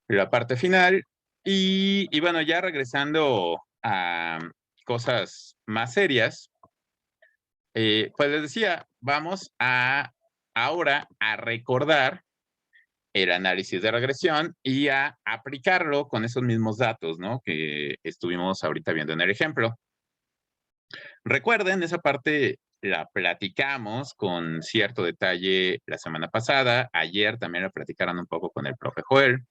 la parte final. Y bueno, ya regresando a cosas más serias, pues les decía, vamos a ahora a recordar el análisis de regresión y a aplicarlo con esos mismos datos, ¿no? Que estuvimos ahorita viendo en el ejemplo. Recuerden, esa parte la platicamos con cierto detalle la semana pasada. Ayer también la platicaron un poco con el profe Joel.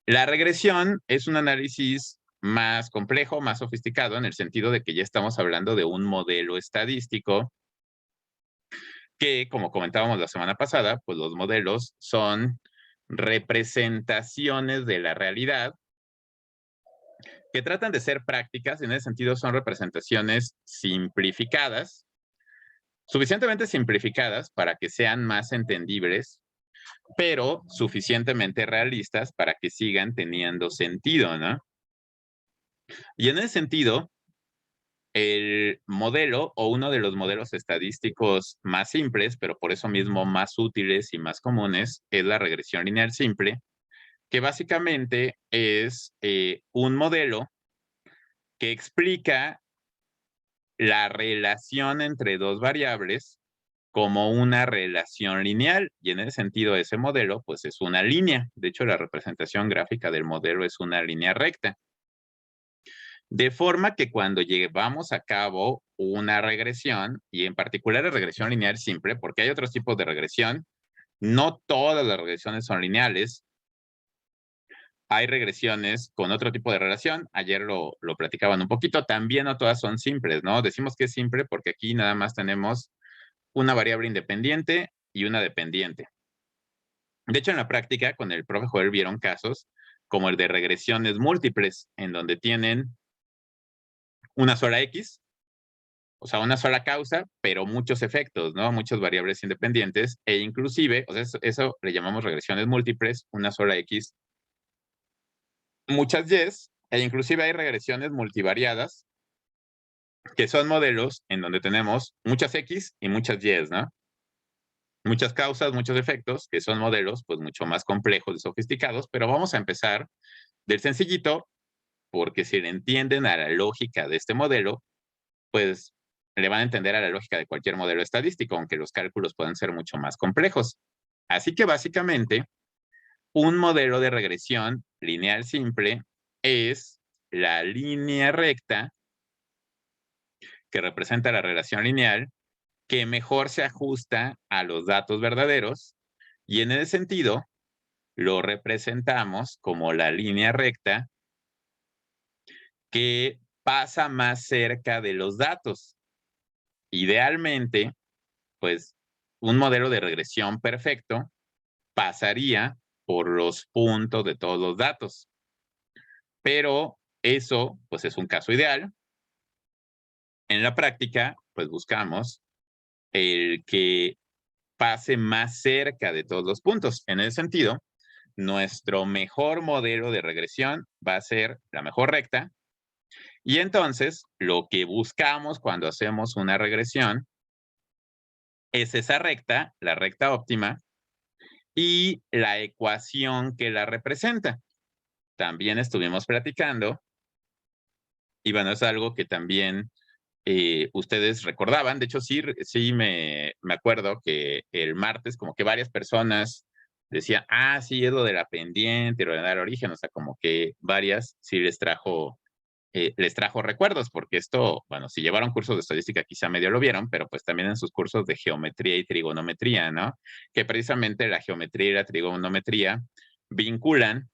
La regresión es un análisis más complejo, más sofisticado, en el sentido de que ya estamos hablando de un modelo estadístico que, como comentábamos la semana pasada, pues los modelos son representaciones de la realidad que tratan de ser prácticas. En ese sentido son representaciones simplificadas, suficientemente simplificadas para que sean más entendibles, pero suficientemente realistas para que sigan teniendo sentido, ¿no? Y en ese sentido, el modelo o uno de los modelos estadísticos más simples, pero por eso mismo más útiles y más comunes, es la regresión lineal simple, que básicamente es un modelo que explica la relación entre dos variables como una relación lineal, y en ese sentido ese modelo pues es una línea. De hecho, la representación gráfica del modelo es una línea recta. De forma que cuando llevamos a cabo una regresión, y en particular la regresión lineal simple, porque hay otros tipos de regresión, no todas las regresiones son lineales, hay regresiones con otro tipo de relación, ayer lo platicaban un poquito, también no todas son simples, ¿no? Decimos que es simple porque aquí nada más tenemos una variable independiente y una dependiente. De hecho, en la práctica, con el profe Joel vieron casos como el de regresiones múltiples, en donde tienen una sola X, o sea, una sola causa, pero muchos efectos, ¿no? Muchas variables independientes e inclusive, o sea, eso le llamamos regresiones múltiples, una sola X, muchas Ys, e inclusive hay regresiones multivariadas, que son modelos en donde tenemos muchas X y muchas Ys, ¿no? Muchas causas, muchos efectos, que son modelos pues mucho más complejos y sofisticados, pero vamos a empezar del sencillito, porque si le entienden a la lógica de este modelo, pues le van a entender a la lógica de cualquier modelo estadístico, aunque los cálculos puedan ser mucho más complejos. Así que básicamente, un modelo de regresión lineal simple es la línea recta que representa la relación lineal que mejor se ajusta a los datos verdaderos, y en ese sentido lo representamos como la línea recta que pasa más cerca de los datos. Idealmente, pues un modelo de regresión perfecto pasaría por los puntos de todos los datos. Pero eso, pues es un caso ideal. En la práctica, pues buscamos el que pase más cerca de todos los puntos. En ese sentido, nuestro mejor modelo de regresión va a ser la mejor recta. Y entonces, lo que buscamos cuando hacemos una regresión es esa recta, la recta óptima, y la ecuación que la representa. También estuvimos platicando, y bueno, es algo que también ustedes recordaban. De hecho, sí me acuerdo que el martes como que varias personas decían, ah, sí, es lo de la pendiente, lo de dar origen, o sea, como que varias sí les trajo recuerdos, porque esto, bueno, si llevaron cursos de estadística quizá medio lo vieron, pero pues también en sus cursos de geometría y trigonometría, ¿no? Que precisamente la geometría y la trigonometría vinculan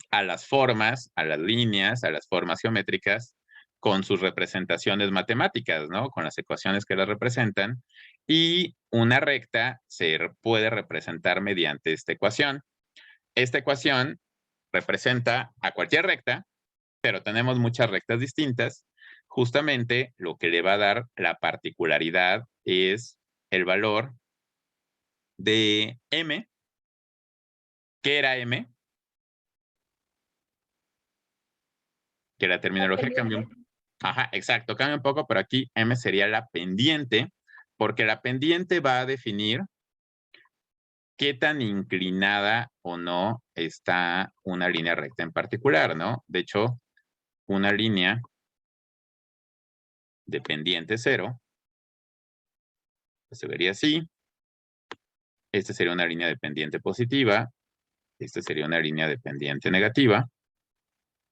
a las formas, a las líneas, a las formas geométricas con sus representaciones matemáticas, ¿no? Con las ecuaciones que las representan, y una recta se puede representar mediante esta ecuación. Esta ecuación representa a cualquier recta, pero tenemos muchas rectas distintas. Justamente lo que le va a dar la particularidad es el valor de m, que era m, que la La terminología cambió. pendiente. Ajá, exacto, cambia un poco, pero aquí m sería la pendiente, porque la pendiente va a definir qué tan inclinada o no está una línea recta en particular, ¿no? De hecho, una línea de pendiente cero pues se vería así. Esta sería una línea de pendiente positiva. Esta sería una línea de pendiente negativa.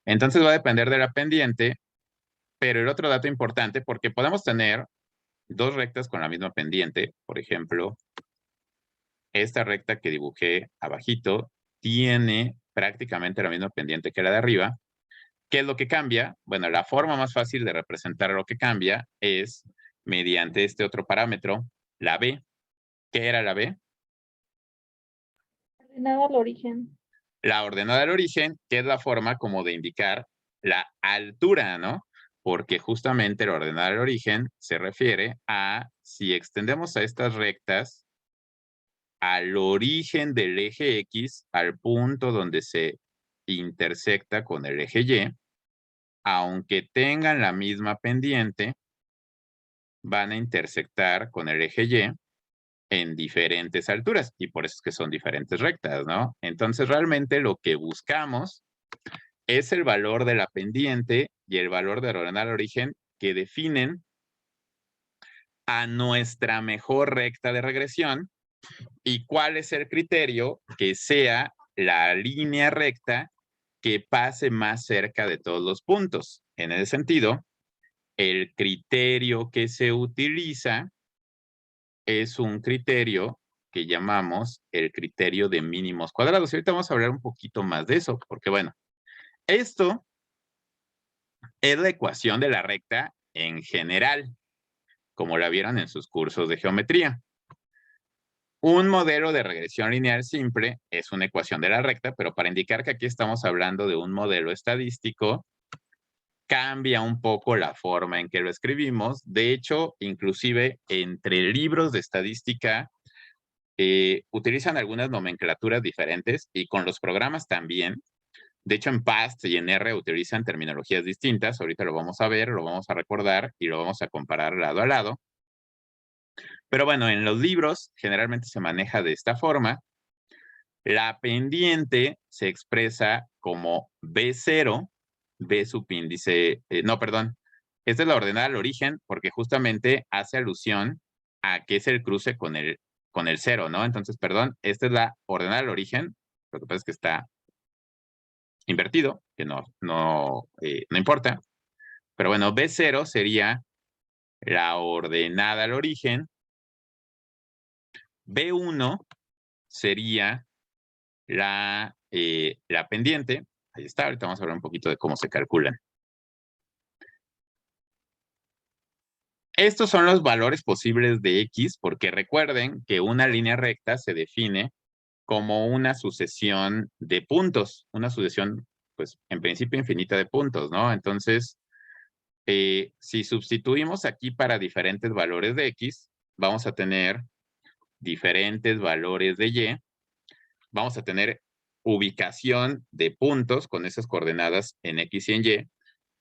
Entonces va a depender de la pendiente, pero el otro dato importante, porque podemos tener dos rectas con la misma pendiente, por ejemplo, esta recta que dibujé abajito tiene prácticamente la misma pendiente que la de arriba. ¿Qué es lo que cambia? Bueno, la forma más fácil de representar lo que cambia es mediante este otro parámetro, la B. ¿Qué era la B? Ordenada al origen. La ordenada al origen, que es la forma como de indicar la altura, ¿no? Porque justamente la ordenada al origen se refiere a si extendemos a estas rectas al origen del eje X, al punto donde se intersecta con el eje Y, aunque tengan la misma pendiente, van a intersectar con el eje Y en diferentes alturas, y por eso es que son diferentes rectas, ¿no? Entonces, realmente lo que buscamos es el valor de la pendiente y el valor de la ordenada al origen que definen a nuestra mejor recta de regresión y cuál es el criterio que sea la línea recta que pase más cerca de todos los puntos. En ese sentido, el criterio que se utiliza es un criterio que llamamos el criterio de mínimos cuadrados. Y ahorita vamos a hablar un poquito más de eso, porque bueno, esto es la ecuación de la recta en general, como la vieron en sus cursos de geometría. Un modelo de regresión lineal simple es una ecuación de la recta, pero para indicar que aquí estamos hablando de un modelo estadístico, cambia un poco la forma en que lo escribimos. De hecho, inclusive entre libros de estadística utilizan algunas nomenclaturas diferentes y con los programas también. De hecho, en PAST y en R utilizan terminologías distintas. Ahorita lo vamos a ver, lo vamos a recordar y lo vamos a comparar lado a lado. Pero bueno, en los libros generalmente se maneja de esta forma. La pendiente se expresa como B0, B subíndice, no, perdón. Esta es la ordenada al origen porque justamente hace alusión a que es el cruce con el 0, ¿no? Entonces, perdón, esta es la ordenada al origen. Lo que pasa es que está invertido, que no importa. Pero bueno, B0 sería la ordenada al origen. B1 sería la pendiente. Ahí está, ahorita vamos a hablar un poquito de cómo se calculan. Estos son los valores posibles de X, porque recuerden que una línea recta se define como una sucesión de puntos, una sucesión, pues, en principio infinita de puntos, ¿no? Entonces, si sustituimos aquí para diferentes valores de X, vamos a tener diferentes valores de Y, vamos a tener ubicación de puntos con esas coordenadas en X y en Y,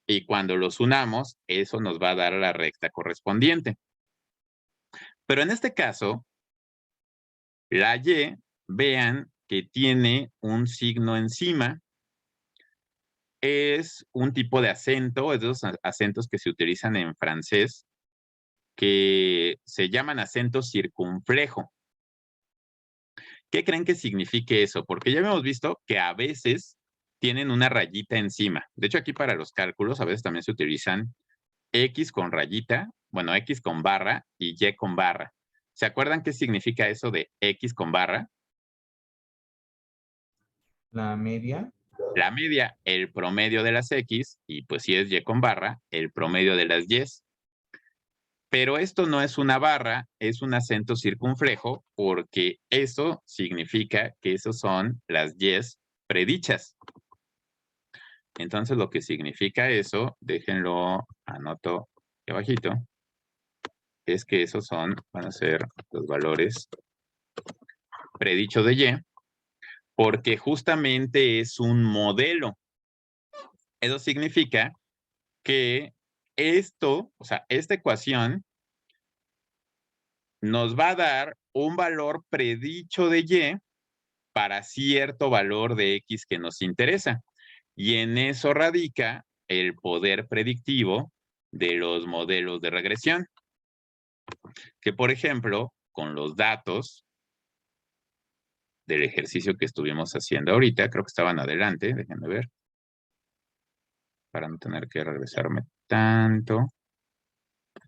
y cuando los unamos, eso nos va a dar la recta correspondiente. Pero en este caso, la Y, vean que tiene un signo encima. Es un tipo de acento, es de esos acentos que se utilizan en francés, que se llaman acento circunflejo. ¿Qué creen que signifique eso? Porque ya hemos visto que a veces tienen una rayita encima. De hecho, aquí para los cálculos a veces también se utilizan X con rayita, bueno, X con barra y Y con barra. ¿Se acuerdan qué significa eso de X con barra? La media. La media, el promedio de las X, y pues si es Y con barra, el promedio de las Y. Pero esto no es una barra, es un acento circunflejo, porque eso significa que esos son las Y's predichas. Entonces, lo que significa eso, déjenlo, anoto aquí abajito, es que esos van a ser los valores predichos de Y, porque justamente es un modelo. Eso significa que esto, o sea, esta ecuación nos va a dar un valor predicho de Y para cierto valor de X que nos interesa. Y en eso radica el poder predictivo de los modelos de regresión. Que, por ejemplo, con los datos del ejercicio que estuvimos haciendo ahorita, creo que estaban adelante, déjenme ver, para no tener que regresarme tanto.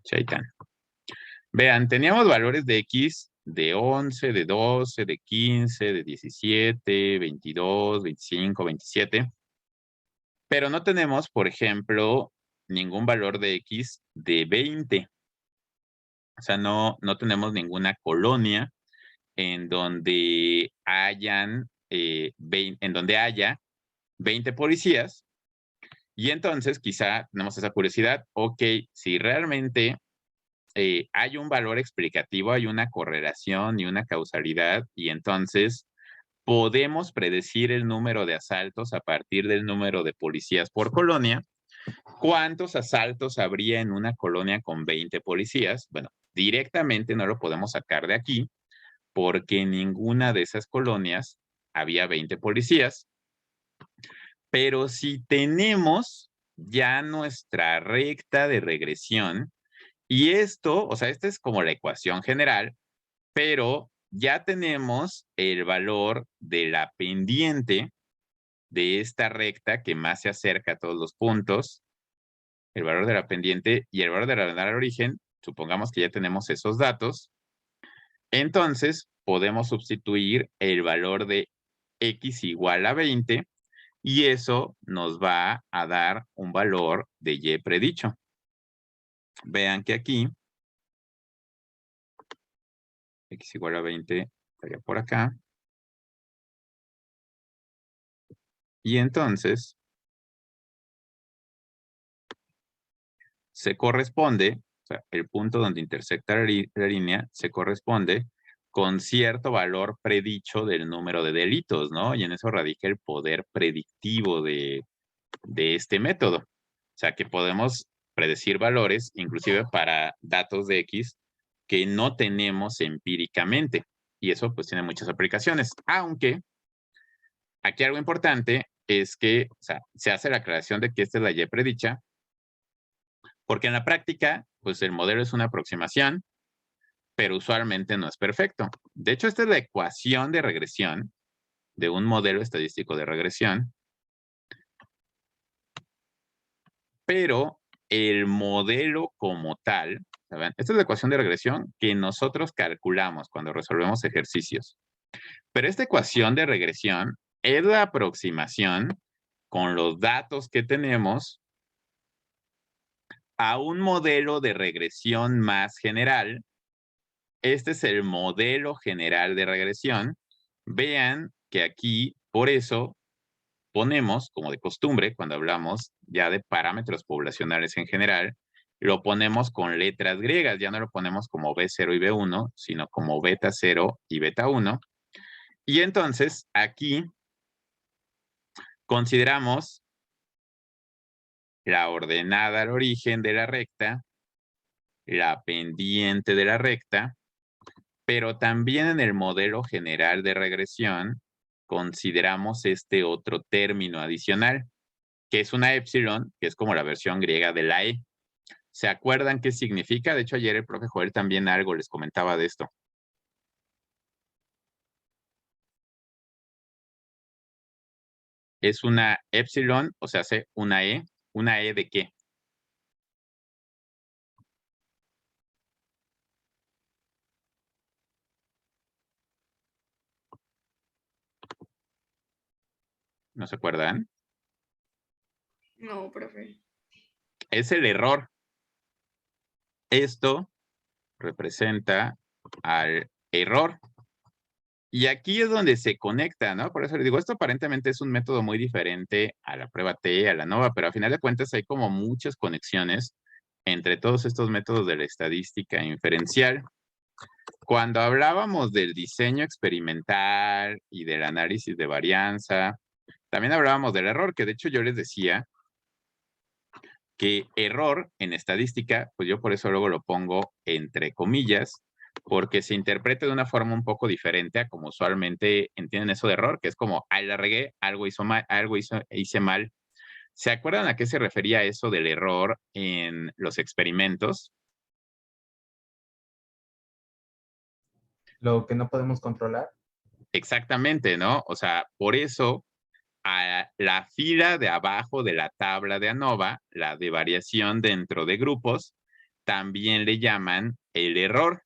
Chaitán. Vean, teníamos valores de X de 11, de 12, de 15, de 17, 22, 25, 27. Pero no tenemos, por ejemplo, ningún valor de X de 20. O sea, no tenemos ninguna colonia en donde hayan, en donde haya 20 policías. Y entonces quizá tenemos esa curiosidad, ok, si realmente hay un valor explicativo, hay una correlación y una causalidad, y entonces podemos predecir el número de asaltos a partir del número de policías por colonia. ¿Cuántos asaltos habría en una colonia con 20 policías? Bueno, directamente no lo podemos sacar de aquí, porque en ninguna de esas colonias había 20 policías. Pero si tenemos ya nuestra recta de regresión, y esto, o sea, esta es como la ecuación general, pero ya tenemos el valor de la pendiente de esta recta que más se acerca a todos los puntos, el valor de la pendiente y el valor de la ventana al origen. Supongamos que ya tenemos esos datos. Entonces, podemos sustituir el valor de X igual a 20 y eso nos va a dar un valor de Y predicho. Vean que aquí X igual a 20 estaría por acá. Y entonces se corresponde, o sea, el punto donde intersecta la línea se corresponde con cierto valor predicho del número de delitos, ¿no? Y en eso radica el poder predictivo de este método. O sea, que podemos predecir valores, inclusive para datos de X, que no tenemos empíricamente. Y eso pues tiene muchas aplicaciones. Aunque aquí algo importante es que, o sea, se hace la aclaración de que esta es la Y predicha, porque en la práctica, pues el modelo es una aproximación, pero usualmente no es perfecto. De hecho, esta es la ecuación de regresión de un modelo estadístico de regresión, pero el modelo como tal, ¿saben? Esta es la ecuación de regresión que nosotros calculamos cuando resolvemos ejercicios. Pero esta ecuación de regresión es la aproximación con los datos que tenemos a un modelo de regresión más general. Este es el modelo general de regresión. Vean que aquí, por eso, ponemos, como de costumbre, cuando hablamos ya de parámetros poblacionales en general, lo ponemos con letras griegas, ya no lo ponemos como B0 y B1, sino como beta 0 y beta 1. Y entonces, aquí consideramos la ordenada al origen de la recta, la pendiente de la recta, pero también en el modelo general de regresión consideramos este otro término adicional, que es una epsilon, que es como la versión griega de la E. ¿Se acuerdan qué significa? De hecho, ayer el profe Joel también algo les comentaba de esto. Es una epsilon, o sea, hace una E. ¿Una E de qué? ¿No se acuerdan? No, profe. Es el error. Esto representa al error. Y aquí es donde se conecta, ¿no? Por eso les digo, esto aparentemente es un método muy diferente a la prueba T, a la NOVA, pero a final de cuentas hay como muchas conexiones entre todos estos métodos de la estadística inferencial. Cuando hablábamos del diseño experimental y del análisis de varianza, también hablábamos del error, que de hecho yo les decía que error en estadística, pues yo por eso luego lo pongo entre comillas, porque se interpreta de una forma un poco diferente a como usualmente entienden eso de error, que es como, ay, la regué, algo hizo mal, hice mal. ¿Se acuerdan a qué se refería eso del error en los experimentos? Lo que no podemos controlar. Exactamente, ¿no? O sea, por eso a la fila de abajo de la tabla de ANOVA, la de variación dentro de grupos, también le llaman el error,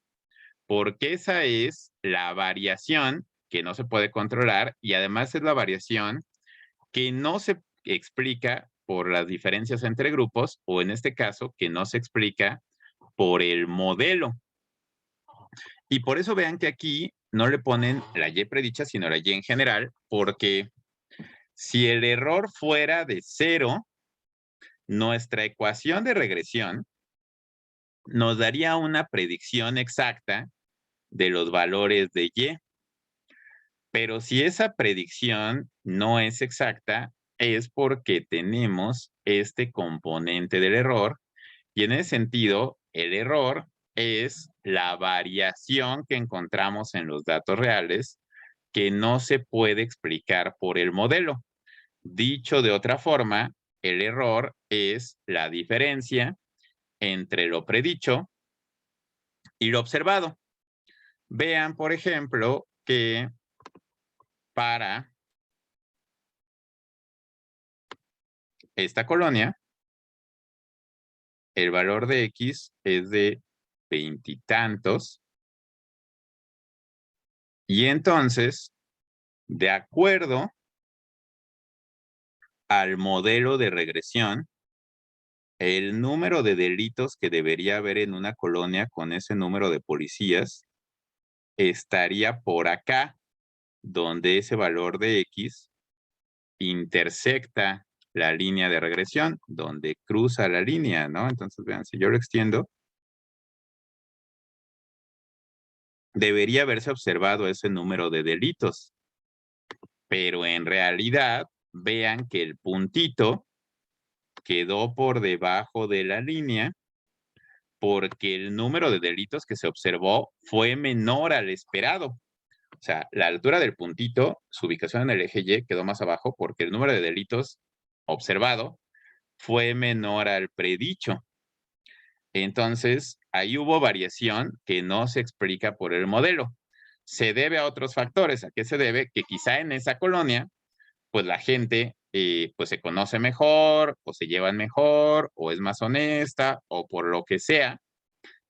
porque esa es la variación que no se puede controlar y además es la variación que no se explica por las diferencias entre grupos o en este caso que no se explica por el modelo. Y por eso vean que aquí no le ponen la Y predicha, sino la Y en general, porque si el error fuera de 0, nuestra ecuación de regresión nos daría una predicción exacta de los valores de Y. Pero si esa predicción no es exacta, es porque tenemos este componente del error y en ese sentido, el error es la variación que encontramos en los datos reales que no se puede explicar por el modelo. Dicho de otra forma, el error es la diferencia entre lo predicho y lo observado. Vean, por ejemplo, que para esta colonia, el valor de X es de veintitantos. Y entonces, de acuerdo al modelo de regresión, el número de delitos que debería haber en una colonia con ese número de policías estaría por acá, donde ese valor de X intersecta la línea de regresión, donde cruza la línea, ¿no? Entonces, vean, si yo lo extiendo, debería haberse observado ese número de delitos. Pero en realidad, vean que el puntito quedó por debajo de la línea porque el número de delitos que se observó fue menor al esperado. O sea, la altura del puntito, su ubicación en el eje Y quedó más abajo porque el número de delitos observado fue menor al predicho. Entonces, ahí hubo variación que no se explica por el modelo. Se debe a otros factores. ¿A qué se debe? Que quizá en esa colonia, pues la gente pues se conoce mejor, o se llevan mejor, o es más honesta, o por lo que sea,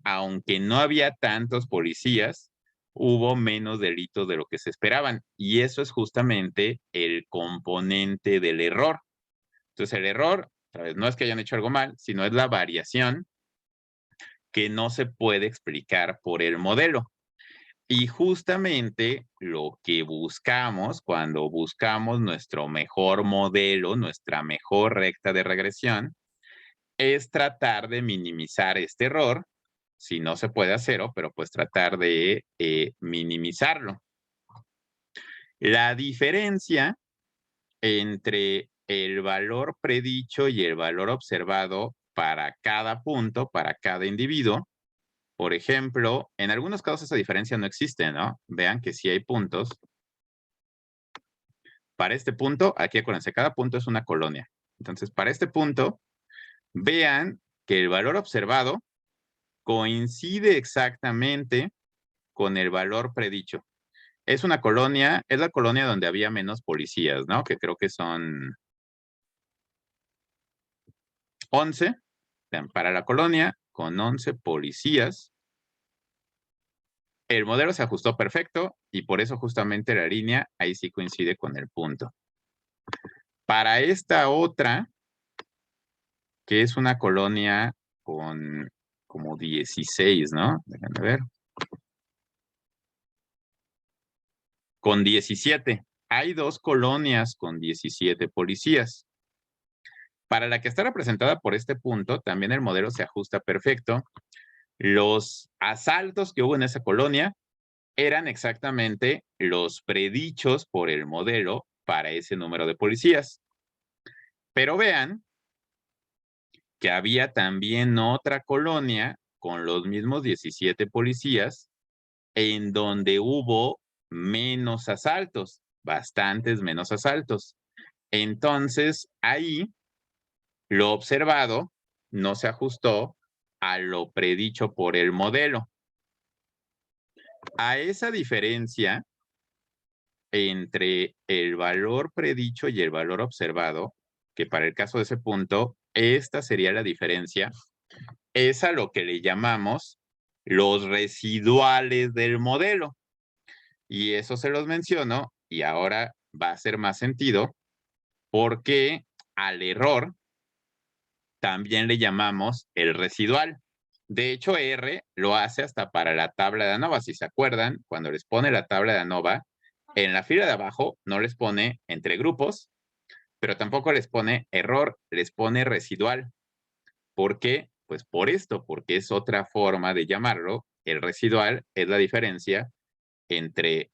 aunque no había tantos policías, hubo menos delitos de lo que se esperaban. Y eso es justamente el componente del error. Entonces, el error, ¿sabes? No es que hayan hecho algo mal, sino es la variación que no se puede explicar por el modelo. Y justamente lo que buscamos cuando buscamos nuestro mejor modelo, nuestra mejor recta de regresión, es tratar de minimizar este error, si no se puede a cero, pero pues tratar de minimizarlo. La diferencia entre el valor predicho y el valor observado para cada punto, para cada individuo, por ejemplo, en algunos casos esa diferencia no existe, ¿no? Vean que si hay puntos. Para este punto, aquí acuérdense, cada punto es una colonia. Entonces, para este punto, vean que el valor observado coincide exactamente con el valor predicho. Es una colonia, es la colonia donde había menos policías, ¿no? Que creo que son 11. Vean, para la colonia con 11 policías, el modelo se ajustó perfecto y por eso justamente la línea ahí sí coincide con el punto. Para esta otra, que es una colonia con como 16, ¿no? Déjenme ver. Con 17. Hay dos colonias con 17 policías. Para la que está representada por este punto, también el modelo se ajusta perfecto. Los asaltos que hubo en esa colonia eran exactamente los predichos por el modelo para ese número de policías. Pero vean que había también otra colonia con los mismos 17 policías en donde hubo menos asaltos, bastantes menos asaltos. Entonces, ahí lo observado no se ajustó a lo predicho por el modelo. A esa diferencia entre el valor predicho y el valor observado, que para el caso de ese punto, esta sería la diferencia, es a lo que le llamamos los residuales del modelo. Y eso se los menciono y ahora va a hacer más sentido porque al error también le llamamos el residual. De hecho, R lo hace hasta para la tabla de ANOVA. Si se acuerdan, cuando les pone la tabla de ANOVA, en la fila de abajo no les pone entre grupos, pero tampoco les pone error, les pone residual. ¿Por qué? Pues por esto, porque es otra forma de llamarlo. El residual es la diferencia entre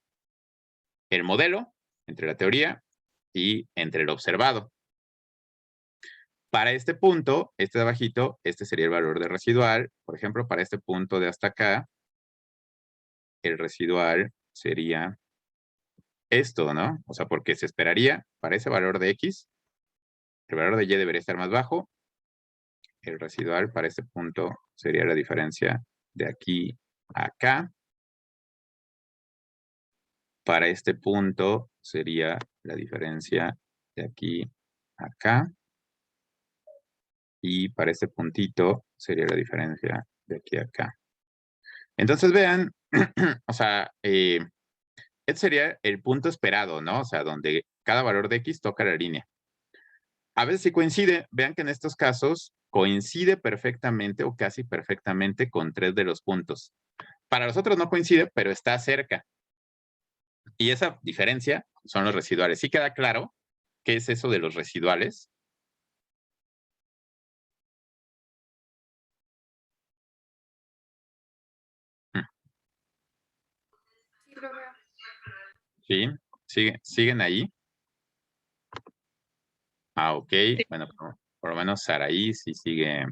el modelo, entre la teoría y entre el observado. Para este punto, este de abajito, este sería el valor de residual. Por ejemplo, para este punto de hasta acá, el residual sería esto, ¿no? O sea, porque se esperaría para ese valor de X, el valor de Y debería estar más bajo. El residual para este punto sería la diferencia de aquí a acá. Para este punto sería la diferencia de aquí a acá. Y para este puntito sería la diferencia de aquí a acá. Entonces vean, o sea, este sería el punto esperado, ¿no? O sea, donde cada valor de X toca la línea. A veces sí coincide, vean que en estos casos coincide perfectamente o casi perfectamente con 3 de los puntos. Para los otros no coincide, pero está cerca. Y esa diferencia son los residuales. ¿Sí queda claro qué es eso de los residuales? Sí, profe. ¿Sí? ¿Siguen ahí? Ah, ok. Bueno, por lo menos Saraí sí sigue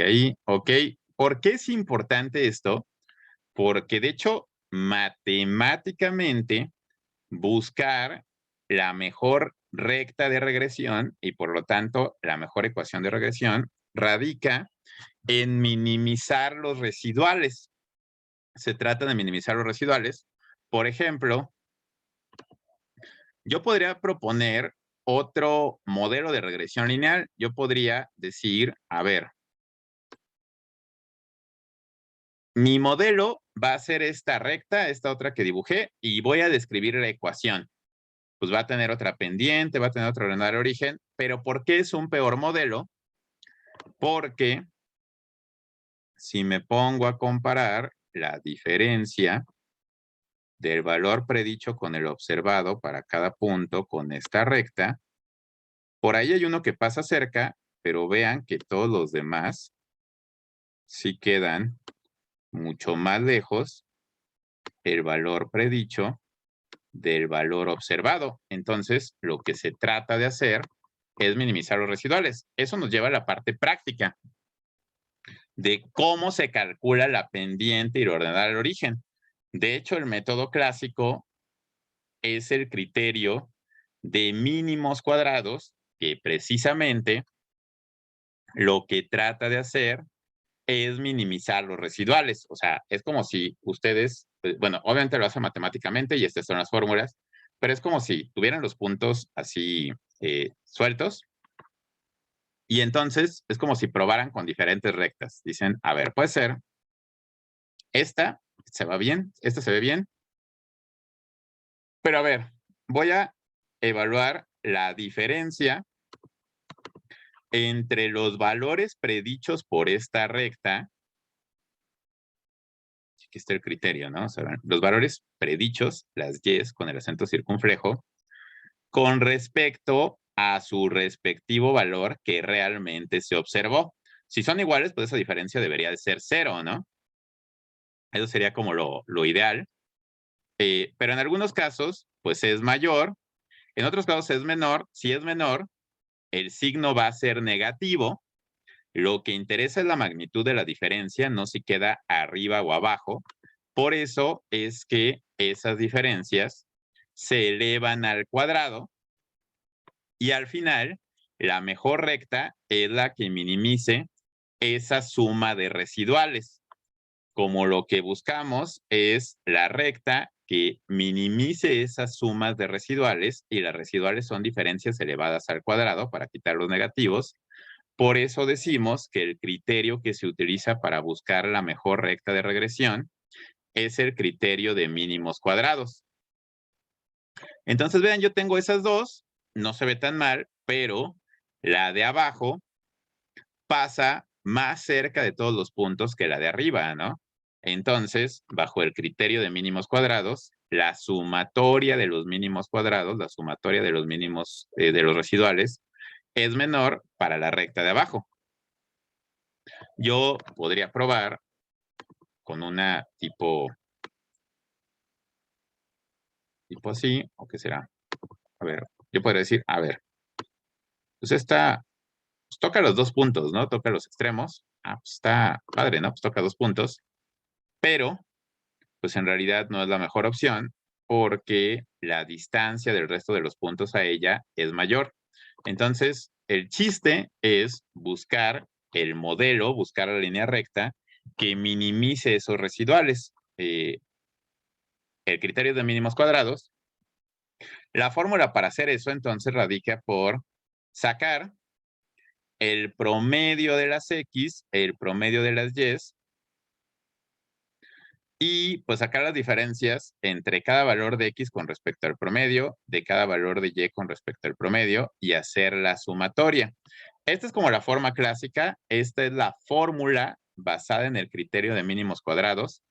ahí. Ok. ¿Por qué es importante esto? Porque de hecho, matemáticamente, buscar la mejor recta de regresión y por lo tanto la mejor ecuación de regresión radica en minimizar los residuales. Se trata de minimizar los residuales. Por ejemplo, yo podría proponer otro modelo de regresión lineal. Yo podría decir, a ver, mi modelo va a ser esta recta, esta otra que dibujé, y voy a describir la ecuación. Pues va a tener otra pendiente, va a tener otro ordenador de origen, pero ¿por qué es un peor modelo? Porque si me pongo a comparar la diferencia del valor predicho con el observado para cada punto con esta recta, por ahí hay uno que pasa cerca, pero vean que todos los demás sí quedan mucho más lejos el valor predicho del valor observado. Entonces, lo que se trata de hacer es minimizar los residuales. Eso nos lleva a la parte práctica de cómo se calcula la pendiente y lo ordenar al origen. De hecho, el método clásico es el criterio de mínimos cuadrados que precisamente lo que trata de hacer es minimizar los residuales. O sea, es como si ustedes, bueno, obviamente lo hacen matemáticamente y estas son las fórmulas, pero es como si tuvieran los puntos así sueltos y entonces es como si probaran con diferentes rectas. Dicen, a ver, puede ser, esta se va bien, esta se ve bien, pero a ver, voy a evaluar la diferencia entre los valores predichos por esta recta. Aquí está el criterio, ¿no? O sea, los valores predichos, las Y's con el acento circunflejo, con respecto a su respectivo valor que realmente se observó. Si son iguales, pues esa diferencia debería de ser 0, ¿no? Eso sería como lo ideal. Pero en algunos casos, pues es mayor. En otros casos es menor. Si es menor, el signo va a ser negativo. Lo que interesa es la magnitud de la diferencia, no si queda arriba o abajo. Por eso es que esas diferencias se elevan al cuadrado y al final la mejor recta es la que minimice esa suma de residuales. Como lo que buscamos es la recta que minimice esas sumas de residuales, y las residuales son diferencias elevadas al cuadrado para quitar los negativos. Por eso decimos que el criterio que se utiliza para buscar la mejor recta de regresión es el criterio de mínimos cuadrados. Entonces, vean, yo tengo esas dos, no se ve tan mal, pero la de abajo pasa más cerca de todos los puntos que la de arriba, ¿no? Entonces, bajo el criterio de mínimos cuadrados, la sumatoria de los mínimos cuadrados, la sumatoria de los mínimos de los residuales, es menor para la recta de abajo. Yo podría probar con una tipo así, ¿o qué será? A ver, yo podría decir, a ver, pues esta, pues toca los dos puntos, ¿no? Toca los extremos. Ah, pues está padre, ¿no? Pues toca dos puntos, pero pues en realidad no es la mejor opción porque la distancia del resto de los puntos a ella es mayor. Entonces, el chiste es buscar el modelo, buscar la línea recta que minimice esos residuales. El criterio de mínimos cuadrados. La fórmula para hacer eso entonces radica por sacar el promedio de las X, el promedio de las Y, y pues sacar las diferencias entre cada valor de X con respecto al promedio, de cada valor de Y con respecto al promedio, y hacer la sumatoria. Esta es como la forma clásica. Esta es la fórmula basada en el criterio de mínimos cuadrados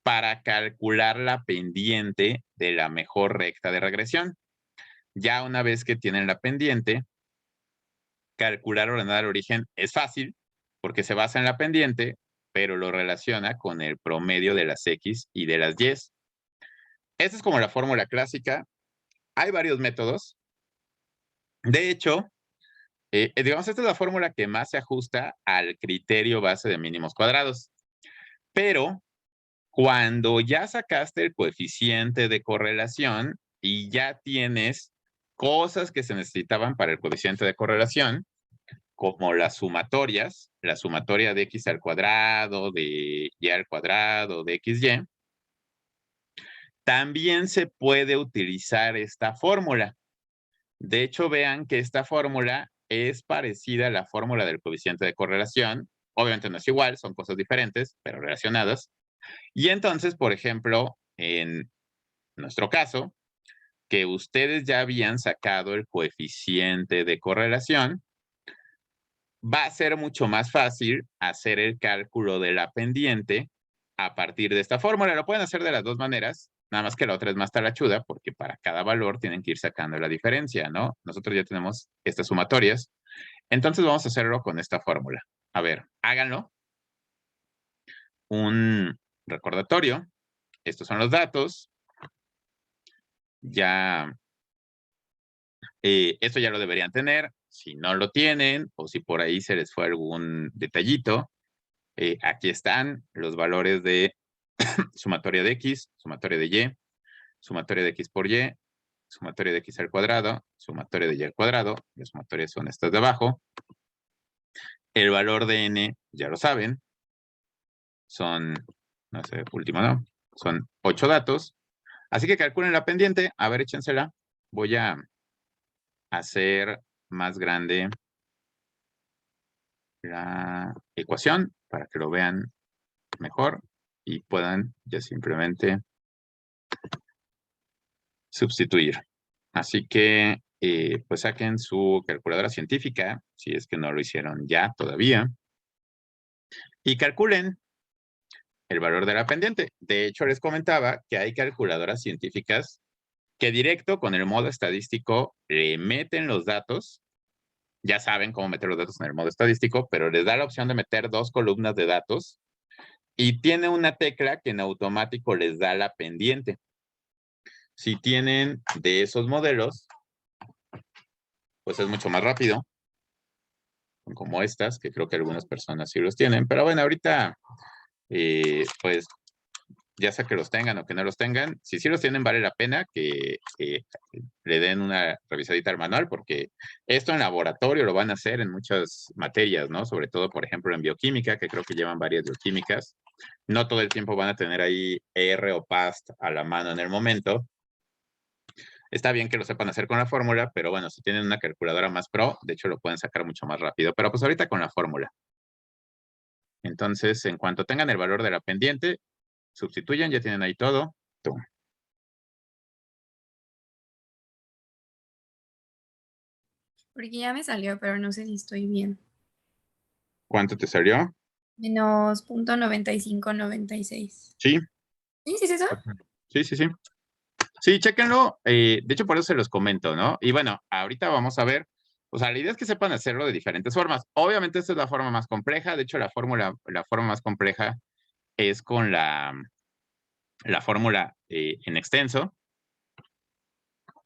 para calcular la pendiente de la mejor recta de regresión. Ya una vez que tienen la pendiente, calcular ordenada al origen es fácil porque se basa en la pendiente, pero lo relaciona con el promedio de las X y de las Y. Esta es como la fórmula clásica. Hay varios métodos. De hecho, digamos, esta es la fórmula que más se ajusta al criterio base de mínimos cuadrados. Pero cuando ya sacaste el coeficiente de correlación y ya tienes cosas que se necesitaban para el coeficiente de correlación, como las sumatorias, la sumatoria de x al cuadrado, de y al cuadrado, de xy, también se puede utilizar esta fórmula. De hecho, vean que esta fórmula es parecida a la fórmula del coeficiente de correlación. Obviamente no es igual, son cosas diferentes, pero relacionadas. Y entonces, por ejemplo, en nuestro caso, que ustedes ya habían sacado el coeficiente de correlación, va a ser mucho más fácil hacer el cálculo de la pendiente a partir de esta fórmula. Lo pueden hacer de las dos maneras, nada más que la otra es más talachuda porque para cada valor tienen que ir sacando la diferencia, ¿no? Nosotros ya tenemos estas sumatorias. Entonces vamos a hacerlo con esta fórmula. A ver, háganlo. Un recordatorio. Estos son los datos. Ya, esto ya lo deberían tener. Si no lo tienen o si por ahí se les fue algún detallito, aquí están los valores de sumatoria de X, sumatoria de Y, sumatoria de X por Y, sumatoria de X al cuadrado, sumatoria de Y al cuadrado. Las sumatorias son estas de abajo. El valor de N, ya lo saben, son, no sé, último no, son 8 datos. Así que calculen la pendiente. A ver, échensela. Voy a hacer más grande la ecuación para que lo vean mejor y puedan ya simplemente sustituir. Así que, pues saquen su calculadora científica, si es que no lo hicieron ya todavía, y calculen el valor de la pendiente. De hecho, les comentaba que hay calculadoras científicas que directo con el modo estadístico le meten los datos. Ya saben cómo meter los datos en el modo estadístico, pero les da la opción de meter 2 columnas de datos y tiene una tecla que en automático les da la pendiente. Si tienen de esos modelos, pues es mucho más rápido, como estas, que creo que algunas personas sí los tienen. Pero bueno, ahorita, pues ya sea que los tengan o que no los tengan. Si sí los tienen, vale la pena que le den una revisadita al manual, porque esto en laboratorio lo van a hacer en muchas materias, ¿no? Sobre todo, por ejemplo, en bioquímica, que creo que llevan varias bioquímicas. No todo el tiempo van a tener ahí R o PAST a la mano en el momento. Está bien que lo sepan hacer con la fórmula, pero bueno, si tienen una calculadora más pro, de hecho lo pueden sacar mucho más rápido. Pero pues ahorita con la fórmula. Entonces, en cuanto tengan el valor de la pendiente, sustituyen, ya tienen ahí todo. ¡Tum! Porque ya me salió, pero no sé si estoy bien. ¿Cuánto te salió? Menos .9596. Sí. ¿Sí? ¿Sí es eso? Sí, sí, sí. Sí, chéquenlo. De hecho, por eso se los comento, ¿no? Y bueno, ahorita vamos a ver. O sea, la idea es que sepan hacerlo de diferentes formas. Obviamente, esta es la forma más compleja. De hecho, la forma más compleja es con la fórmula en extenso,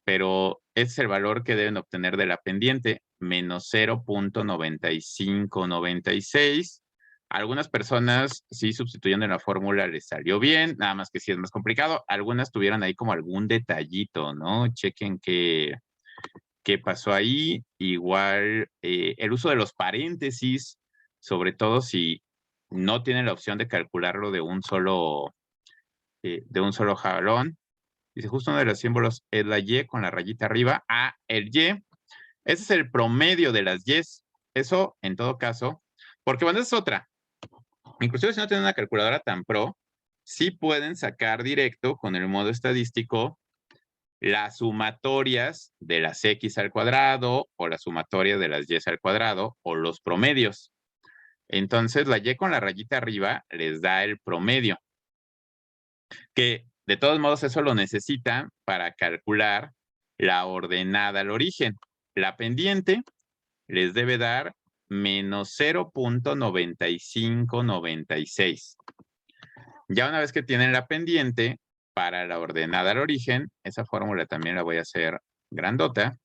pero ese es el valor que deben obtener de la pendiente, menos 0.9596. Algunas personas sí sustituyendo en la fórmula les salió bien, nada más que sí es más complicado. Algunas tuvieron ahí como algún detallito, ¿no? Chequen qué pasó ahí. Igual el uso de los paréntesis, sobre todo si no tienen la opción de calcularlo de un solo jalón. Dice, justo uno de los símbolos es la Y con la rayita arriba. Ah, el Y. Ese es el promedio de las Ys. Eso, en todo caso, porque bueno, esa es otra. Inclusive si no tienen una calculadora tan pro, sí pueden sacar directo con el modo estadístico las sumatorias de las X al cuadrado o las sumatorias de las Y al cuadrado o los promedios. Entonces, la Y con la rayita arriba les da el promedio, que de todos modos eso lo necesitan para calcular la ordenada al origen. La pendiente les debe dar menos 0.9596. Ya una vez que tienen la pendiente, para la ordenada al origen, esa fórmula también la voy a hacer grandota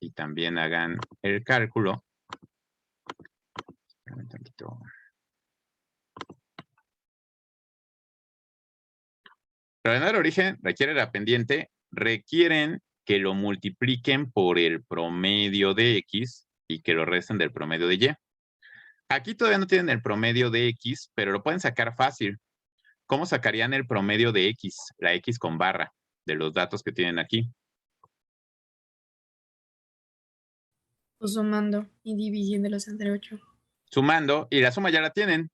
y también hagan el cálculo. Un tantito. La ordenada al origen requiere la pendiente, requieren que lo multipliquen por el promedio de X y que lo resten del promedio de Y. Aquí todavía no tienen el promedio de X, pero lo pueden sacar fácil. ¿Cómo sacarían el promedio de X, la X con barra, de los datos que tienen aquí? Pues sumando y dividiéndolos entre 8. Sumando, y la suma ya la tienen.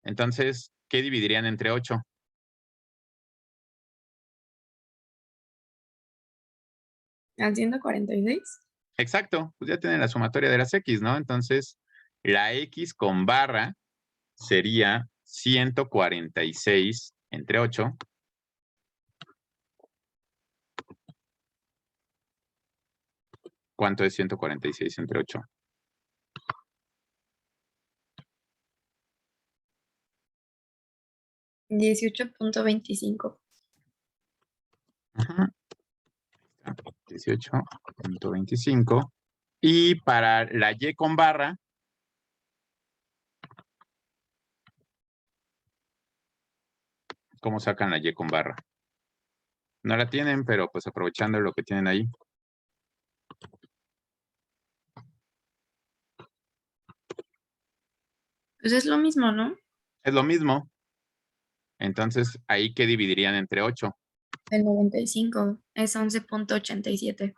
Entonces, ¿qué dividirían entre 8? Haciendo 46. Exacto, pues ya tienen la sumatoria de las X, ¿no? Entonces, la X con barra sería 146 entre 8. ¿Cuánto es 146 entre 8? 18.25. 18.25. Y para la Y con barra, ¿cómo sacan la Y con barra? No la tienen, pero pues aprovechando lo que tienen ahí. Pues es lo mismo, ¿no? Es lo mismo. Entonces, ¿ahí qué dividirían entre 8? El 95 es 11.87.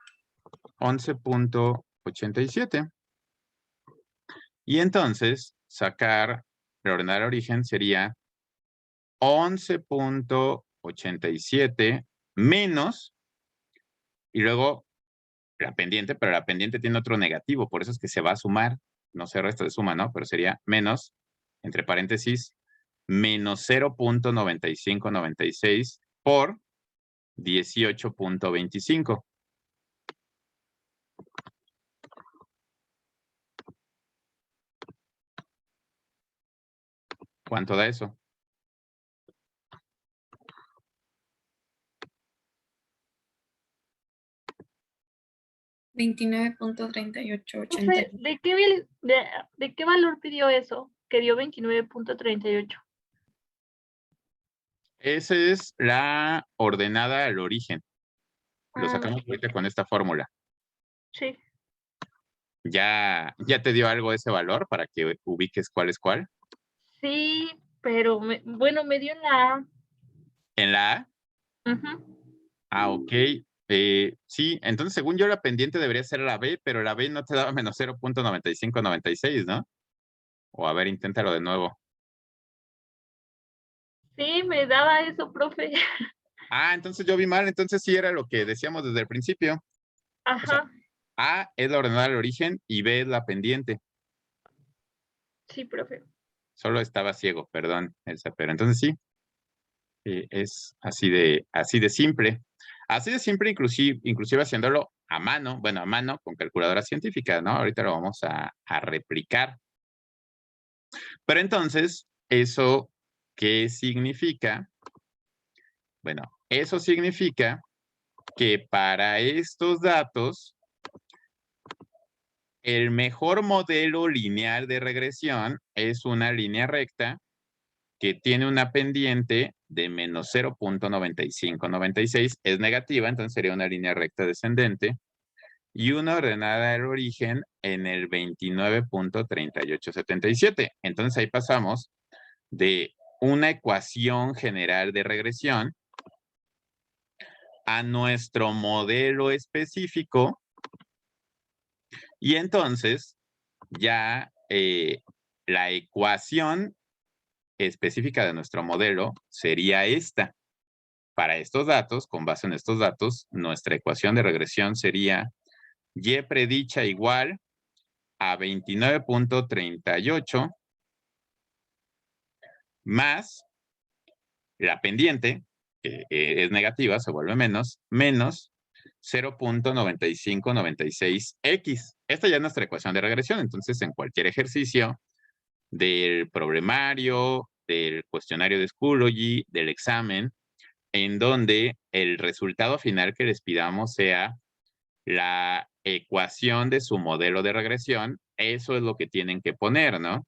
11.87. Y entonces, sacar la ordenada al origen sería 11.87 menos, y luego la pendiente, pero la pendiente tiene otro negativo, por eso es que se va a sumar, no se resta de suma, ¿no? Pero sería menos, entre paréntesis, menos 0.9596 por 18.25. ¿Cuánto da eso? 29.3880. ¿De qué valor pidió eso? Que dio 29.38. Esa es la ordenada al origen. Lo sacamos ahorita con esta fórmula. Sí. ¿Ya te dio algo ese valor para que ubiques cuál es cuál? Sí, pero bueno, me dio la A. ¿En la A? Ujú. Ok. Sí, entonces según yo la pendiente debería ser la B, pero la B no te daba menos 0.9596, ¿no? O a ver, inténtalo de nuevo. Sí, me daba eso, profe. Ah, entonces yo vi mal, entonces sí era lo que decíamos desde el principio. O sea, Ajá. A es la ordenada al origen y B es la pendiente. Sí, profe. Solo estaba ciego, perdón, Elsa, pero entonces sí, es así de simple. Así de simple, inclusive haciéndolo a mano, bueno, a mano con calculadora científica, ¿no? Ahorita lo vamos a replicar. Pero entonces, ¿eso qué significa? Bueno, eso significa que para estos datos, el mejor modelo lineal de regresión es una línea recta que tiene una pendiente de menos 0.9596, es negativa, entonces sería una línea recta descendente, y una ordenada al origen en el 29.3877. Entonces ahí pasamos de una ecuación general de regresión a nuestro modelo específico, y entonces ya la ecuación específica de nuestro modelo sería esta. Para estos datos, con base en estos datos, nuestra ecuación de regresión sería y predicha igual a 29.38 más la pendiente, que es negativa, se vuelve menos 0.9596x. Esta ya es nuestra ecuación de regresión, entonces en cualquier ejercicio del problemario, del cuestionario de Schoology, del examen, en donde el resultado final que les pidamos sea la ecuación de su modelo de regresión, eso es lo que tienen que poner, ¿no?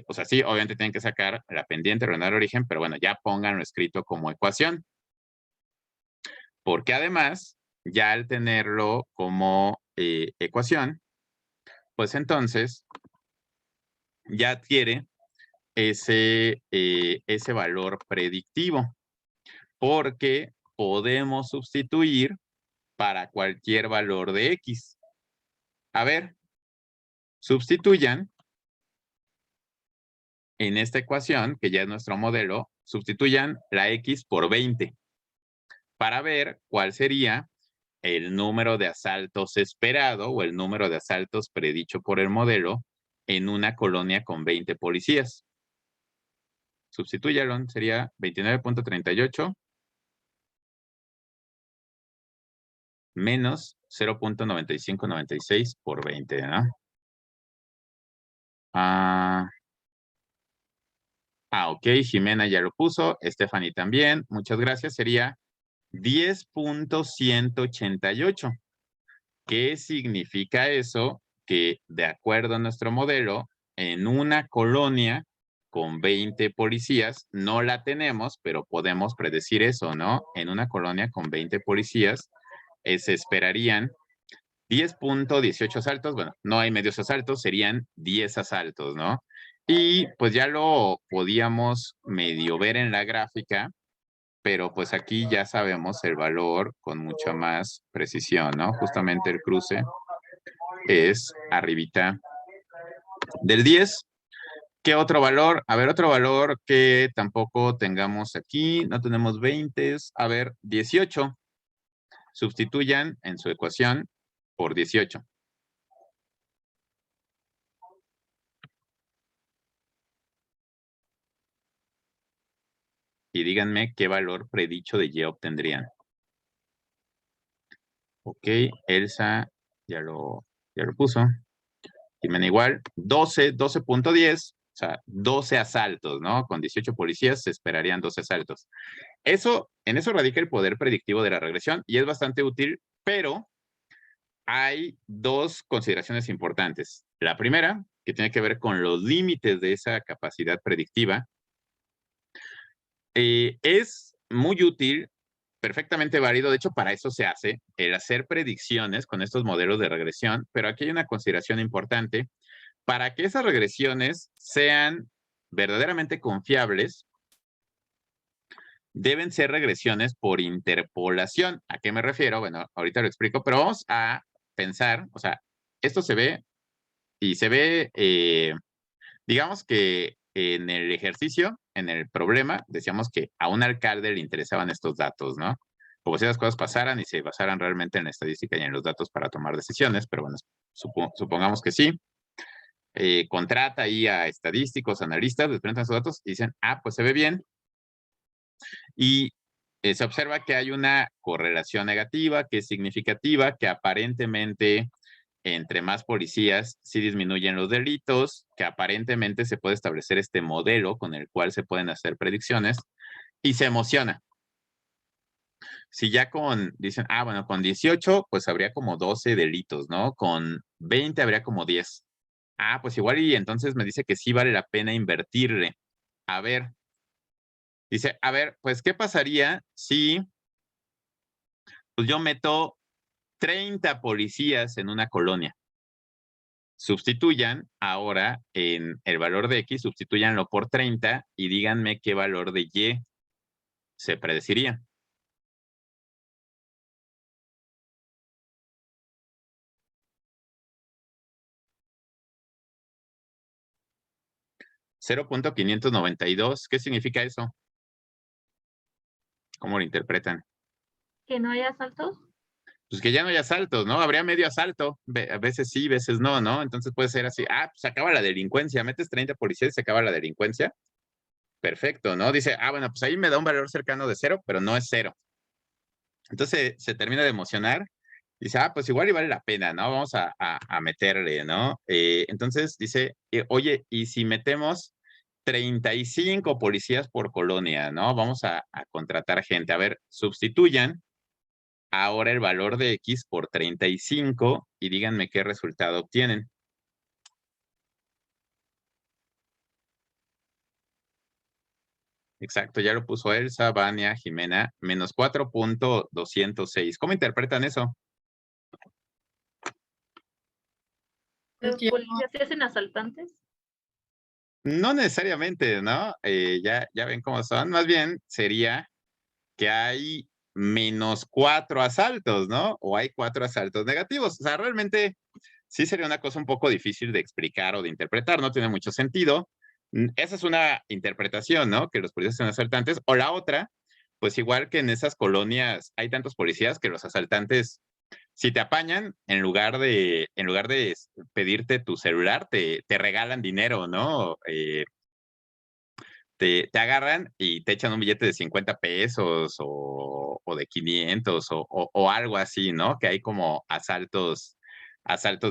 O sea, sí, obviamente tienen que sacar la pendiente, ordenar el origen, pero bueno, ya pónganlo escrito como ecuación. Porque además, ya al tenerlo como ecuación, pues entonces ya adquiere ese valor predictivo, porque podemos sustituir para cualquier valor de X. A ver, sustituyan en esta ecuación, que ya es nuestro modelo, sustituyan la X por 20 para ver cuál sería el número de asaltos esperado o el número de asaltos predicho por el modelo en una colonia con 20 policías. Substitúyalo, sería 29.38 menos 0.9596 por 20, ¿no? Ok, Jimena ya lo puso, Stephanie también, muchas gracias, sería 10.188. ¿Qué significa eso? Que de acuerdo a nuestro modelo, en una colonia con 20 policías, no la tenemos, pero podemos predecir eso, ¿no? En una colonia con 20 policías, se esperarían 10.18 asaltos, bueno, no hay medios asaltos, serían 10 asaltos, ¿no? Y pues ya lo podíamos medio ver en la gráfica, pero pues aquí ya sabemos el valor con mucha más precisión, ¿no? Justamente el cruce es arribita del 10. ¿Qué otro valor? A ver, otro valor que tampoco tengamos aquí, no tenemos 20, a ver, 18. Sustituyan en su ecuación por 18. Y díganme qué valor predicho de Y obtendrían. Ok, Elsa ya lo puso. Jimena igual, 12.10, o sea, 12 asaltos, ¿no? Con 18 policías se esperarían 12 asaltos. En eso radica el poder predictivo de la regresión y es bastante útil, pero hay dos consideraciones importantes. La primera, que tiene que ver con los límites de esa capacidad predictiva, es muy útil, perfectamente válido. De hecho, para eso se hace el hacer predicciones con estos modelos de regresión, pero aquí hay una consideración importante. Para que esas regresiones sean verdaderamente confiables, deben ser regresiones por interpolación. ¿A qué me refiero? Bueno, ahorita lo explico, pero vamos a pensar, o sea, esto se ve y se ve, digamos que en el ejercicio, en el problema, decíamos que a un alcalde le interesaban estos datos, ¿no? Como si las cosas pasaran y se basaran realmente en la estadística y en los datos para tomar decisiones, pero bueno, supongamos que sí. Contrata ahí a estadísticos, analistas, les presentan esos datos y dicen, ah, pues se ve bien. Y se observa que hay una correlación negativa, que es significativa, que aparentemente entre más policías sí disminuyen los delitos, que aparentemente se puede establecer este modelo con el cual se pueden hacer predicciones y se emociona. Si ya dicen, ah, bueno, con 18, pues habría como 12 delitos, ¿no? Con 20 habría como 10. Ah, pues igual y entonces me dice que sí vale la pena invertirle. A ver, dice, a ver, pues, ¿qué pasaría si pues yo meto 30 policías en una colonia? Sustituyan ahora en el valor de X, sustituyanlo por 30 y díganme qué valor de Y se predeciría. $0.592, ¿qué significa eso? ¿Cómo lo interpretan? ¿Que no haya asaltos? Pues que ya no hay asaltos, ¿no? Habría medio asalto, a veces sí, a veces no, ¿no? Entonces puede ser así, ah, pues se acaba la delincuencia, metes 30 policías y se acaba la delincuencia. Perfecto, ¿no? Dice, ah, bueno, pues ahí me da un valor cercano de 0, pero no es 0. Entonces se termina de emocionar. Dice, ah, pues igual y vale la pena, ¿no? Vamos a meterle, ¿no? Entonces dice, oye, ¿y si metemos 35 policías por colonia, ¿no? Vamos a contratar gente. A ver, sustituyan ahora el valor de X por 35 y díganme qué resultado obtienen. Exacto, ya lo puso Elsa, Vania, Jimena, menos 4.206. ¿Cómo interpretan eso? ¿Los policías se hacen asaltantes? No necesariamente, ¿no? Ya ven cómo son. Más bien sería que hay menos 4 asaltos, ¿no? O hay 4 asaltos negativos. O sea, realmente sí sería una cosa un poco difícil de explicar o de interpretar, no tiene mucho sentido. Esa es una interpretación, ¿no? Que los policías son asaltantes. O la otra, pues igual que en esas colonias hay tantos policías que los asaltantes, si te apañan, en lugar de pedirte tu celular, te regalan dinero, ¿no? Te agarran y te echan un billete de 50 pesos o de 500 o algo así, ¿no? Que hay como asaltos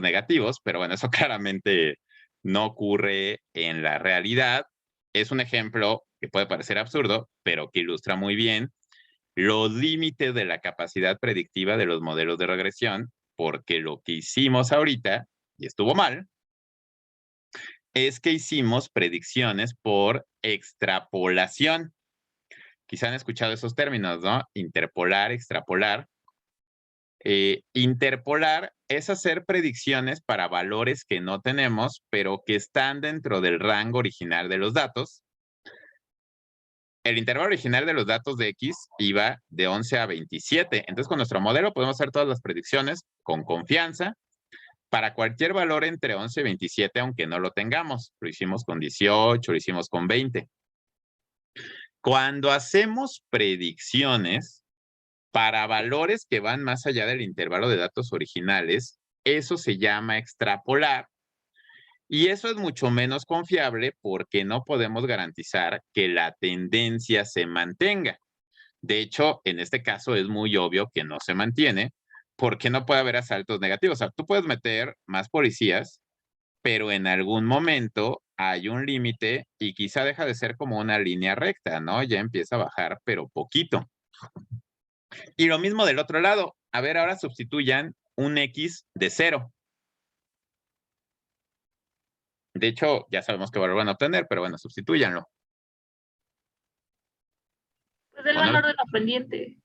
negativos, pero bueno, eso claramente no ocurre en la realidad. Es un ejemplo que puede parecer absurdo, pero que ilustra muy bien los límites de la capacidad predictiva de los modelos de regresión, porque lo que hicimos ahorita, y estuvo mal, es que hicimos predicciones por extrapolación. Quizá han escuchado esos términos, ¿no? Interpolar, extrapolar. Interpolar es hacer predicciones para valores que no tenemos, pero que están dentro del rango original de los datos. El intervalo original de los datos de X iba de 11 a 27. Entonces, con nuestro modelo podemos hacer todas las predicciones con confianza para cualquier valor entre 11 y 27, aunque no lo tengamos. Lo hicimos con 18, lo hicimos con 20. Cuando hacemos predicciones para valores que van más allá del intervalo de datos originales, eso se llama extrapolar. Y eso es mucho menos confiable porque no podemos garantizar que la tendencia se mantenga. De hecho, en este caso es muy obvio que no se mantiene porque no puede haber asaltos negativos. O sea, tú puedes meter más policías, pero en algún momento hay un límite y quizá deja de ser como una línea recta, ¿no? Ya empieza a bajar, pero poquito. Y lo mismo del otro lado. A ver, ahora sustituyan un X de 0. De hecho, ya sabemos qué valor van a obtener, pero bueno, sustituyanlo. Del ¿O no? valor de la pendiente.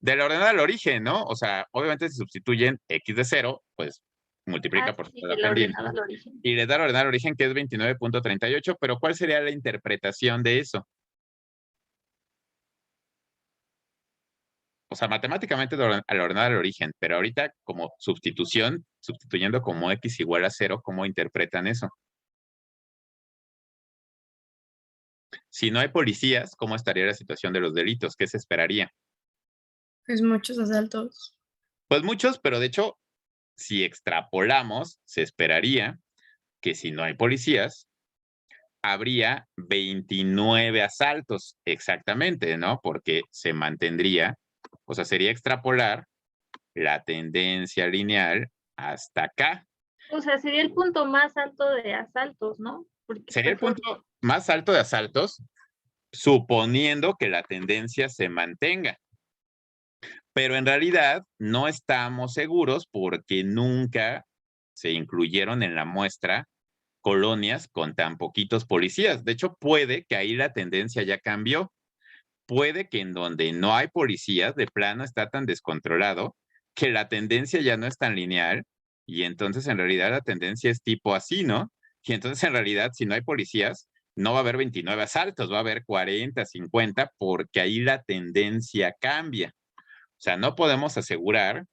De la ordenada al origen, ¿no? O sea, obviamente si sustituyen x de 0, pues multiplica por Sí, toda de la la pendiente. ordenada al origen. Y le da la ordenada al origen, que es 29.38, pero ¿cuál sería la interpretación de eso? O sea, matemáticamente a la ordenada al origen, pero ahorita como sustitución, sustituyendo como x igual a 0, ¿cómo interpretan eso? Si no hay policías, ¿cómo estaría la situación de los delitos? ¿Qué se esperaría? Pues muchos asaltos. Pues muchos, pero de hecho, si extrapolamos, se esperaría que si no hay policías, habría 29 asaltos exactamente, ¿no? Porque se mantendría, o sea, sería extrapolar la tendencia lineal hasta acá. O sea, sería el punto más alto de asaltos, ¿no? Porque Sería el pues, punto más alto de asaltos, suponiendo que la tendencia se mantenga. Pero en realidad no estamos seguros porque nunca se incluyeron en la muestra colonias con tan poquitos policías. De hecho, puede que ahí la tendencia ya cambió. Puede que en donde no hay policías, de plano está tan descontrolado que la tendencia ya no es tan lineal y entonces en realidad la tendencia es tipo así, ¿no? Y entonces en realidad si no hay policías, no va a haber 29 asaltos, va a haber 40, 50, porque ahí la tendencia cambia. O sea, no podemos asegurar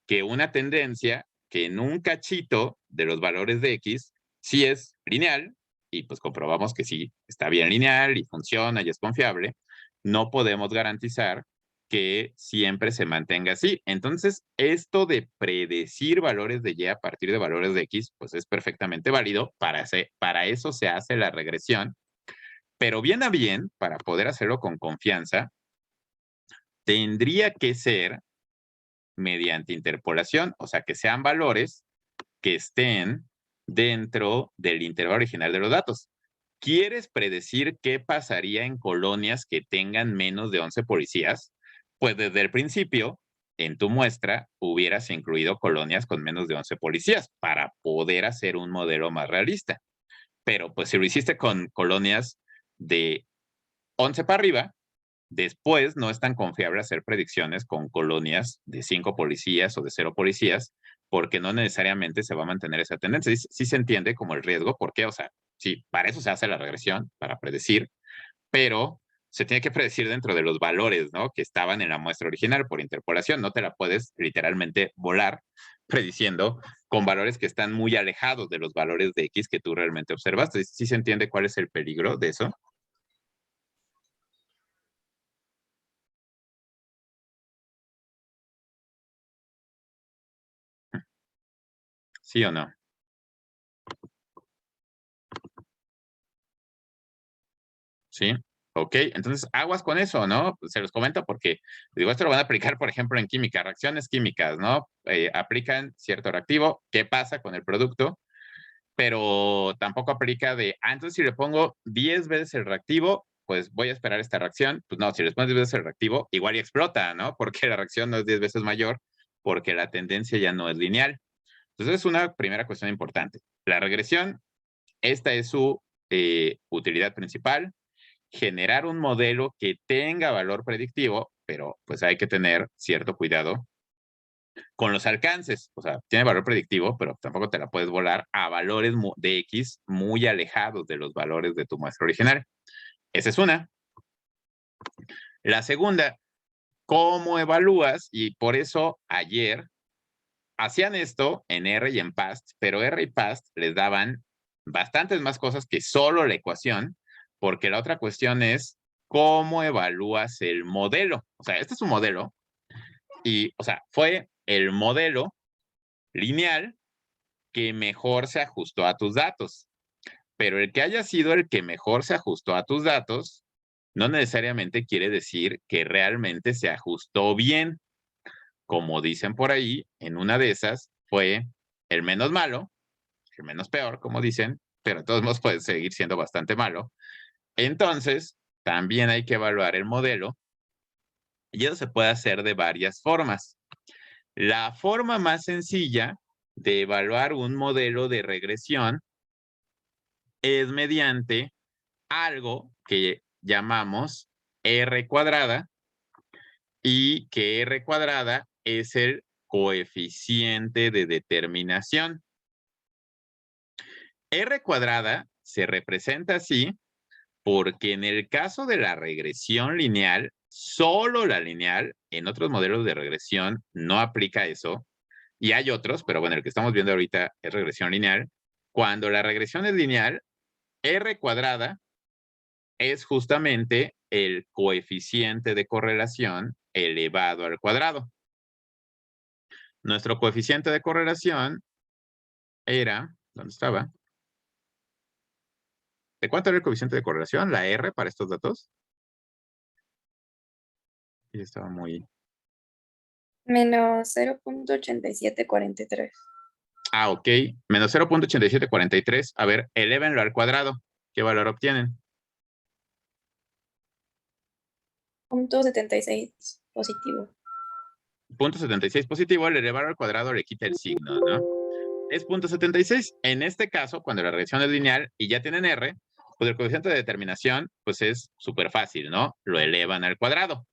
que una tendencia que en un cachito de los valores de X sí es lineal, y pues comprobamos que sí está bien lineal y funciona y es confiable, no podemos garantizar que siempre se mantenga así. Entonces, esto de predecir valores de Y a partir de valores de X, pues es perfectamente válido, para eso se hace la regresión, pero bien a bien, para poder hacerlo con confianza, tendría que ser mediante interpolación, o sea, que sean valores que estén dentro del intervalo original de los datos. ¿Quieres predecir qué pasaría en colonias que tengan menos de 11 policías? Pues desde el principio, en tu muestra, hubieras incluido colonias con menos de 11 policías para poder hacer un modelo más realista. Pero pues si lo hiciste con colonias de 11 para arriba, después no es tan confiable hacer predicciones con colonias de 5 policías o de 0 policías, porque no necesariamente se va a mantener esa tendencia. Sí se entiende como el riesgo, porque, o sea, sí, para eso se hace la regresión, para predecir, pero se tiene que predecir dentro de los valores, ¿no? Que estaban en la muestra original por interpolación. No te la puedes literalmente volar prediciendo con valores que están muy alejados de los valores de X que tú realmente observaste. ¿Sí se entiende cuál es el peligro de eso? ¿Sí o no? ¿Sí? Ok, entonces aguas con eso, ¿no? Se los comento porque, digo, esto lo van a aplicar, por ejemplo, en química, reacciones químicas, ¿no? Aplican cierto reactivo, ¿qué pasa con el producto? Pero tampoco aplica de, entonces si le pongo 10 veces el reactivo, pues voy a esperar esta reacción. Pues no, si le pones 10 veces el reactivo, igual y explota, ¿no? Porque la reacción no es 10 veces mayor, porque la tendencia ya no es lineal. Entonces es una primera cuestión importante. La regresión, esta es su utilidad principal, generar un modelo que tenga valor predictivo, pero pues hay que tener cierto cuidado con los alcances. O sea, tiene valor predictivo, pero tampoco te la puedes volar a valores de X muy alejados de los valores de tu muestra original. Esa es una. La segunda, ¿cómo evalúas? Y por eso ayer hacían esto en R y en PAST, pero R y PAST les daban bastantes más cosas que solo la ecuación, porque la otra cuestión es cómo evalúas el modelo. O sea, este es un modelo y, o sea, fue el modelo lineal que mejor se ajustó a tus datos. Pero el que haya sido el que mejor se ajustó a tus datos, no necesariamente quiere decir que realmente se ajustó bien. Como dicen por ahí, en una de esas fue el menos malo, el menos peor, como dicen, pero de todos modos puede seguir siendo bastante malo. Entonces, también hay que evaluar el modelo y eso se puede hacer de varias formas. La forma más sencilla de evaluar un modelo de regresión es mediante algo que llamamos R cuadrada y que R cuadrada es el coeficiente de determinación. R cuadrada se representa así porque en el caso de la regresión lineal, solo la lineal, en otros modelos de regresión no aplica eso, y hay otros, pero bueno, el que estamos viendo ahorita es regresión lineal. Cuando la regresión es lineal, R cuadrada es justamente el coeficiente de correlación elevado al cuadrado. Nuestro coeficiente de correlación era, ¿dónde estaba? ¿De cuánto era el coeficiente de correlación? La R para estos datos. Y estaba muy... Menos 0.8743. Ah, ok. Menos 0.8743. A ver, elévenlo al cuadrado. ¿Qué valor obtienen? .76 positivo. 0.76 positivo, al elevarlo al cuadrado le quita el signo, ¿no? Es 0.76. En este caso, cuando la regresión es lineal y ya tienen R, pues el coeficiente de determinación, pues es súper fácil, ¿no? Lo elevan al cuadrado.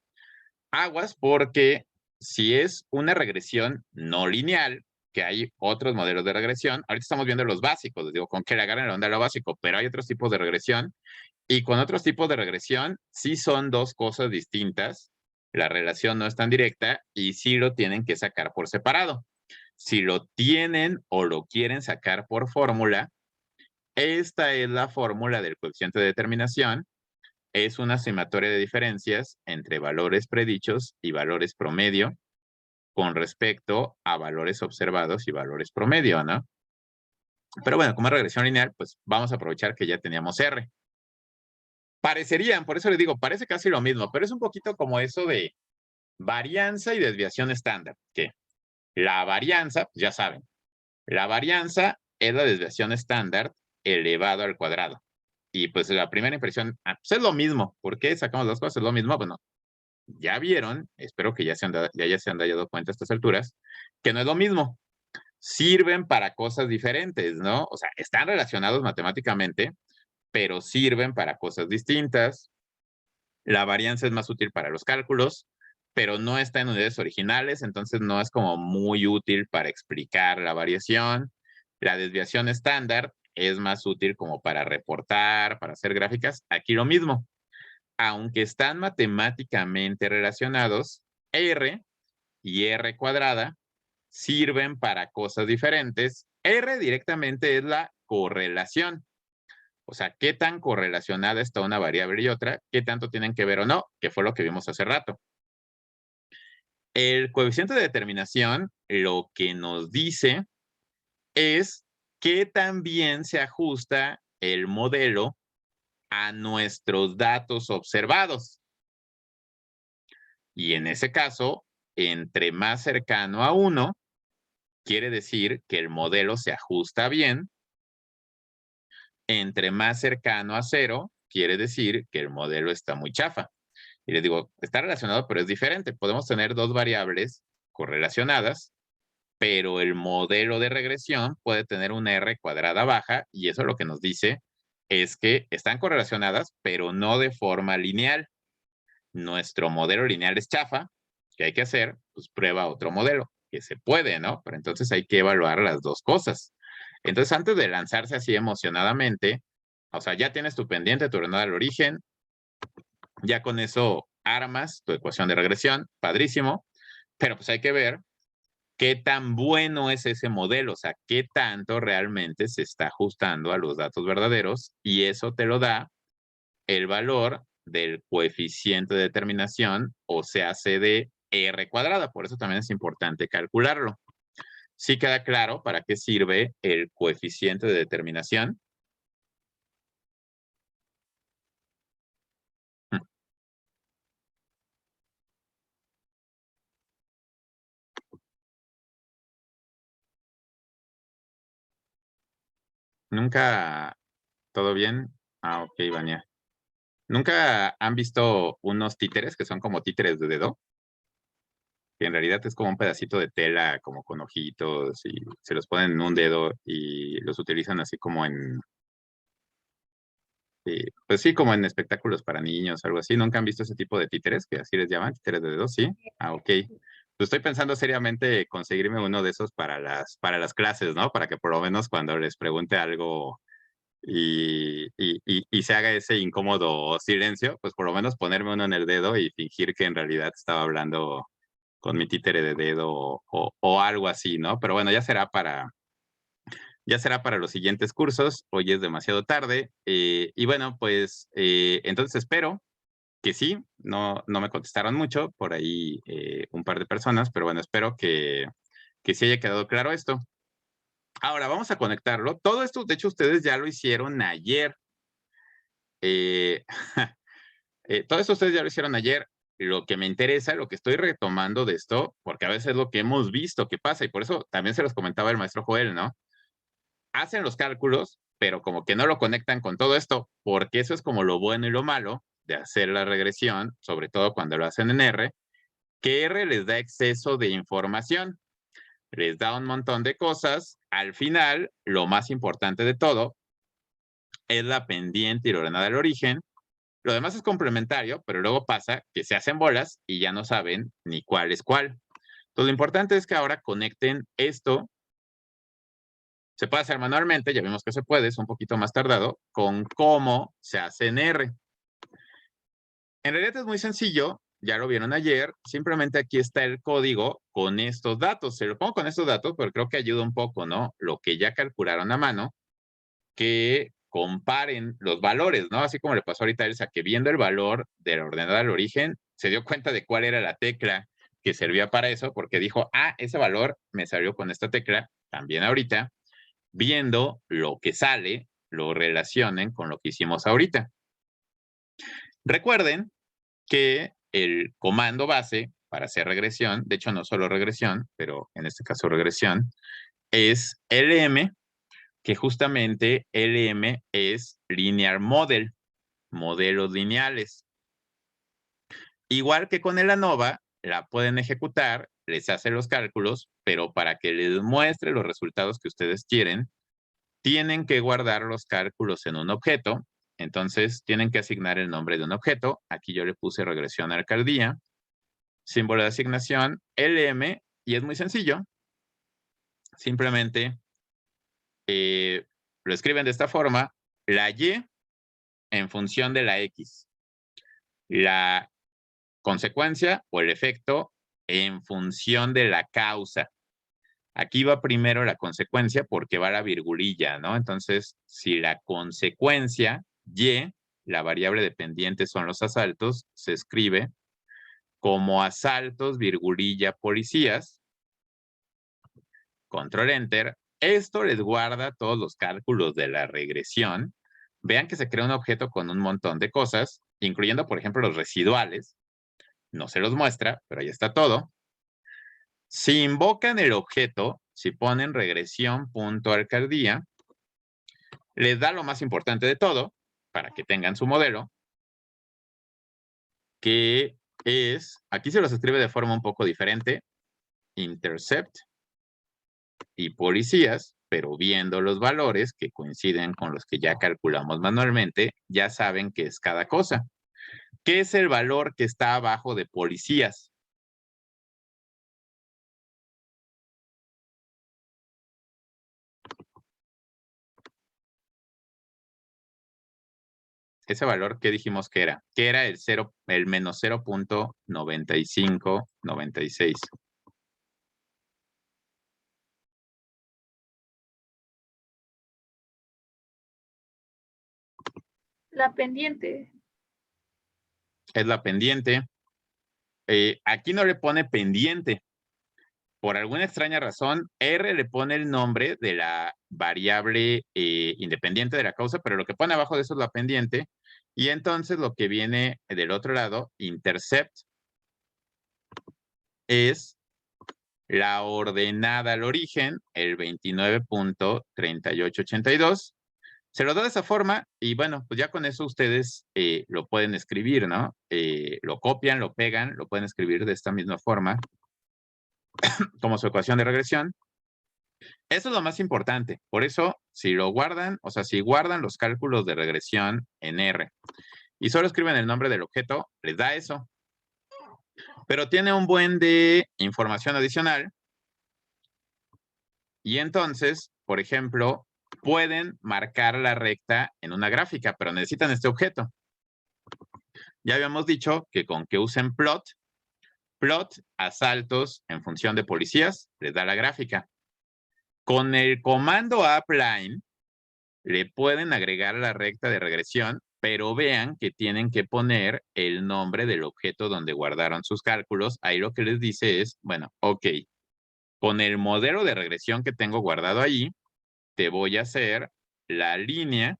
Aguas porque si es una regresión no lineal, que hay otros modelos de regresión, ahorita estamos viendo los básicos, les digo, con que le agarren la onda a lo básico, pero hay otros tipos de regresión, y con otros tipos de regresión sí son dos cosas distintas, la relación no es tan directa y sí lo tienen que sacar por separado. Si lo tienen o lo quieren sacar por fórmula, esta es la fórmula del coeficiente de determinación. Es una sumatoria de diferencias entre valores predichos y valores promedio con respecto a valores observados y valores promedio, ¿no? Pero bueno, como es regresión lineal, pues vamos a aprovechar que ya teníamos R. Parecerían, por eso les digo, parece casi lo mismo, pero es un poquito como eso de varianza y desviación estándar, que la varianza, pues ya saben, la varianza es la desviación estándar elevado al cuadrado. Y pues la primera impresión, pues es lo mismo. ¿Por qué sacamos las cosas? Es lo mismo. Bueno, ya vieron, espero que ya se han dado cuenta a estas alturas, que no es lo mismo. Sirven para cosas diferentes, ¿no? O sea, están relacionados matemáticamente, pero sirven para cosas distintas. La varianza es más útil para los cálculos, pero no está en unidades originales, entonces no es como muy útil para explicar la variación. La desviación estándar es más útil como para reportar, para hacer gráficas. Aquí lo mismo. Aunque están matemáticamente relacionados, R y R cuadrada sirven para cosas diferentes. R directamente es la correlación. O sea, qué tan correlacionada está una variable y otra, qué tanto tienen que ver o no, que fue lo que vimos hace rato. El coeficiente de determinación lo que nos dice es qué tan bien se ajusta el modelo a nuestros datos observados. Y en ese caso, entre más cercano a 1, quiere decir que el modelo se ajusta bien. Entre más cercano a 0, quiere decir que el modelo está muy chafa. Y les digo, está relacionado, pero es diferente. Podemos tener dos variables correlacionadas, pero el modelo de regresión puede tener una R cuadrada baja, y eso lo que nos dice es que están correlacionadas, pero no de forma lineal. Nuestro modelo lineal es chafa. ¿Qué hay que hacer? Pues prueba otro modelo, que se puede, ¿no? Pero entonces hay que evaluar las dos cosas. Entonces, antes de lanzarse así emocionadamente, o sea, ya tienes tu pendiente, tu ordenada al origen, ya con eso armas tu ecuación de regresión, padrísimo, pero pues hay que ver qué tan bueno es ese modelo, o sea, qué tanto realmente se está ajustando a los datos verdaderos, y eso te lo da el valor del coeficiente de determinación, o sea, C de R cuadrada. Por eso también es importante calcularlo. ¿Sí queda claro para qué sirve el coeficiente de determinación? Nunca, ¿todo bien? Ah, ok, Vania. ¿Nunca han visto unos títeres que son como títeres de dedo? Que en realidad es como un pedacito de tela, como con ojitos, y se los ponen en un dedo y los utilizan así como en... pues sí, como en espectáculos para niños, algo así. ¿Nunca han visto ese tipo de títeres, que así les llaman? ¿Títeres de dedos? Sí. Ah, ok. Pues estoy pensando seriamente conseguirme uno de esos para las clases, ¿no? Para que por lo menos cuando les pregunte algo y se haga ese incómodo silencio, pues por lo menos ponerme uno en el dedo y fingir que en realidad estaba hablando con mi títere de dedo o algo así, ¿no? Pero bueno, ya será para los siguientes cursos. Hoy es demasiado tarde. Y bueno, pues entonces espero que sí. No me contestaron mucho, por ahí un par de personas, pero bueno, espero que sí haya quedado claro esto. Ahora vamos a conectarlo. Todo esto, de hecho, ustedes ya lo hicieron ayer. Eh, todo esto ustedes ya lo hicieron ayer. Lo que me interesa, lo que estoy retomando de esto, porque a veces es lo que hemos visto que pasa, y por eso también se los comentaba el maestro Joel, ¿no? Hacen los cálculos, pero como que no lo conectan con todo esto, porque eso es como lo bueno y lo malo de hacer la regresión, sobre todo cuando lo hacen en R, que R les da exceso de información, les da un montón de cosas. Al final, lo más importante de todo es la pendiente y la ordenada del origen. Lo demás es complementario, pero luego pasa que se hacen bolas y ya no saben ni cuál es cuál. Entonces, lo importante es que ahora conecten esto. Se puede hacer manualmente, ya vimos que se puede, es un poquito más tardado, con cómo se hace en R. En realidad es muy sencillo, ya lo vieron ayer, simplemente aquí está el código con estos datos. Se lo pongo con estos datos, pero creo que ayuda un poco, ¿no? Lo que ya calcularon a mano, que comparen los valores, ¿no? Así como le pasó ahorita a Elsa, que viendo el valor de la ordenada al origen, se dio cuenta de cuál era la tecla que servía para eso, porque dijo, ah, ese valor me salió con esta tecla, también ahorita, viendo lo que sale, lo relacionen con lo que hicimos ahorita. Recuerden que el comando base para hacer regresión, de hecho no solo regresión, pero en este caso regresión, es LM, que justamente LM es Linear Model, modelos lineales. Igual que con el ANOVA, la pueden ejecutar, les hace los cálculos, pero para que les muestre los resultados que ustedes quieren, tienen que guardar los cálculos en un objeto. Entonces, tienen que asignar el nombre de un objeto. Aquí yo le puse regresión a alcaldía. Símbolo de asignación, LM, y es muy sencillo. Simplemente lo escriben de esta forma. La Y en función de la X. La consecuencia o el efecto en función de la causa. Aquí va primero la consecuencia porque va la virgulilla, ¿no? Entonces, si la consecuencia Y, la variable dependiente son los asaltos, se escribe como asaltos, virgulilla, policías. Control Enter. Esto les guarda todos los cálculos de la regresión. Vean que se crea un objeto con un montón de cosas, incluyendo, por ejemplo, los residuales. No se los muestra, pero ahí está todo. Si invocan el objeto, si ponen regresión.alcaldía, les da lo más importante de todo, para que tengan su modelo, que es, aquí se los escribe de forma un poco diferente, intercept y policías, pero viendo los valores que coinciden con los que ya calculamos manualmente, ya saben qué es cada cosa. ¿Qué es el valor que está abajo de policías? Ese valor, ¿qué dijimos que era? Que era el menos 0.9596. La pendiente. Es la pendiente. Aquí no le pone pendiente. Por alguna extraña razón, R le pone el nombre de la variable independiente de la causa, pero lo que pone abajo de eso es la pendiente. Y entonces lo que viene del otro lado, intercept, es la ordenada al origen, el 29.3882. Se lo da de esa forma y bueno, pues ya con eso ustedes lo pueden escribir, ¿no? Lo copian, lo pegan, lo pueden escribir de esta misma forma como su ecuación de regresión. Eso es lo más importante. Por eso, si lo guardan, o sea, si guardan los cálculos de regresión en R y solo escriben el nombre del objeto, les da eso. Pero tiene un buen de información adicional. Y entonces, por ejemplo, pueden marcar la recta en una gráfica, pero necesitan este objeto. Ya habíamos dicho que con que usen plot a saltos en función de policías, les da la gráfica. Con el comando appline, le pueden agregar la recta de regresión, pero vean que tienen que poner el nombre del objeto donde guardaron sus cálculos. Ahí lo que les dice es, bueno, ok, con el modelo de regresión que tengo guardado ahí, te voy a hacer la línea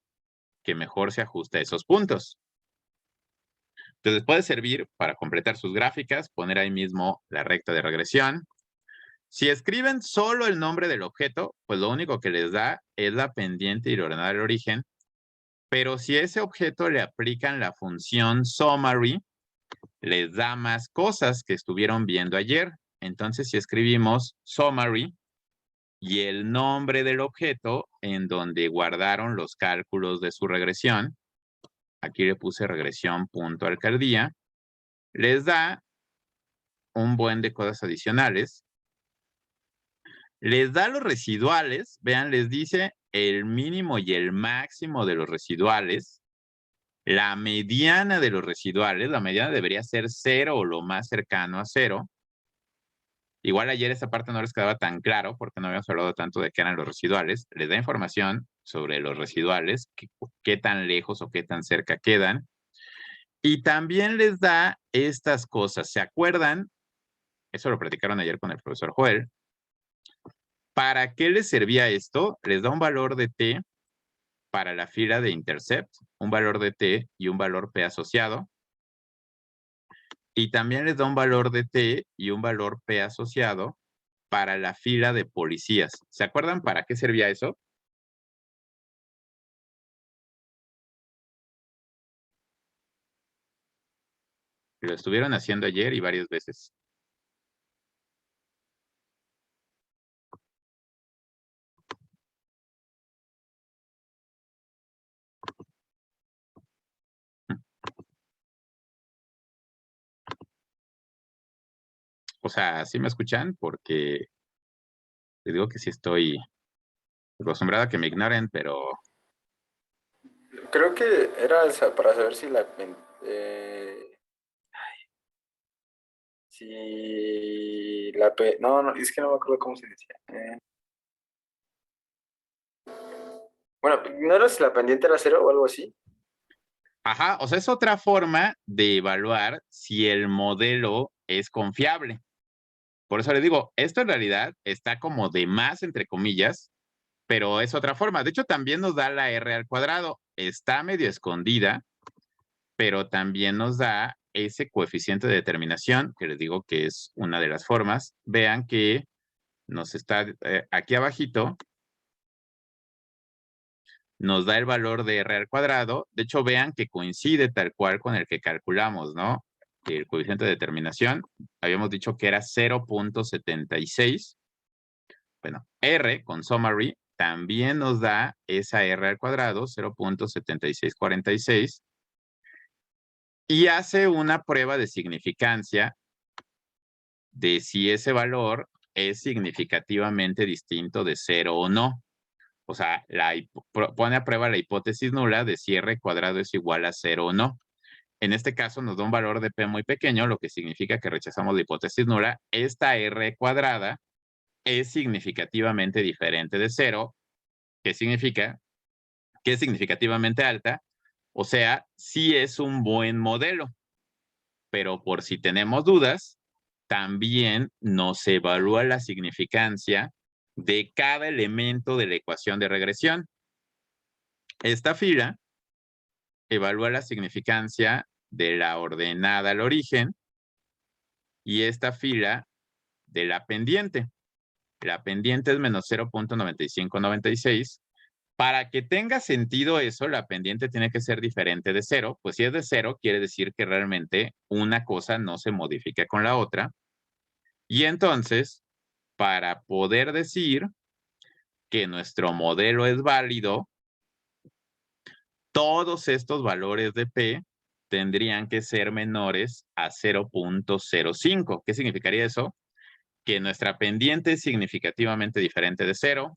que mejor se ajusta a esos puntos. Entonces puede servir para completar sus gráficas, poner ahí mismo la recta de regresión. Si escriben solo el nombre del objeto, pues lo único que les da es la pendiente y la ordenada del origen. Pero si a ese objeto le aplican la función summary, les da más cosas que estuvieron viendo ayer. Entonces, si escribimos summary y el nombre del objeto en donde guardaron los cálculos de su regresión, aquí le puse regresión.alcaldía, les da un buen de cosas adicionales. Les da los residuales, vean, les dice el mínimo y el máximo de los residuales, la mediana de los residuales, la mediana debería ser 0 o lo más cercano a 0. Igual ayer esta parte no les quedaba tan claro porque no habíamos hablado tanto de qué eran los residuales. Les da información sobre los residuales, qué tan lejos o qué tan cerca quedan. Y también les da estas cosas. ¿Se acuerdan? Eso lo platicaron ayer con el profesor Joel. ¿Para qué les servía esto? Les da un valor de t para la fila de intercept, un valor de t y un valor p asociado. Y también les da un valor de t y un valor p asociado para la fila de policías. ¿Se acuerdan para qué servía eso? Lo estuvieron haciendo ayer y varias veces. O sea, ¿sí me escuchan? Porque les digo que sí estoy acostumbrado a que me ignoren, pero Creo que era para saber si no, es que no me acuerdo cómo se decía. Bueno, ¿no era si la pendiente era 0 o algo así? ajá, o sea, es otra forma de evaluar si el modelo es confiable. Por eso les digo, esto en realidad está como de más, entre comillas, pero es otra forma. De hecho, también nos da la R al cuadrado. Está medio escondida, pero también nos da ese coeficiente de determinación, que les digo que es una de las formas. Vean que nos está aquí abajito, nos da el valor de R al cuadrado. De hecho, vean que coincide tal cual con el que calculamos, ¿no? El coeficiente de determinación. Habíamos dicho que era 0.76. Bueno, R con summary también nos da esa R al cuadrado, 0.7646. Y hace una prueba de significancia de si ese valor es significativamente distinto de 0 o no. O sea, pone a prueba la hipótesis nula de si R cuadrado es igual a 0 o no. En este caso nos da un valor de P muy pequeño, lo que significa que rechazamos la hipótesis nula. Esta R cuadrada es significativamente diferente de 0, que significa que es significativamente alta, o sea, sí es un buen modelo. Pero por si tenemos dudas, también nos evalúa la significancia de cada elemento de la ecuación de regresión. Esta fila evalúa la significancia de la ordenada al origen y esta fila de la pendiente. La pendiente es menos 0.9596. Para que tenga sentido eso, la pendiente tiene que ser diferente de 0. Pues si es de 0, quiere decir que realmente una cosa no se modifica con la otra. Y entonces, para poder decir que nuestro modelo es válido, todos estos valores de P tendrían que ser menores a 0.05. ¿Qué significaría eso? Que nuestra pendiente es significativamente diferente de 0,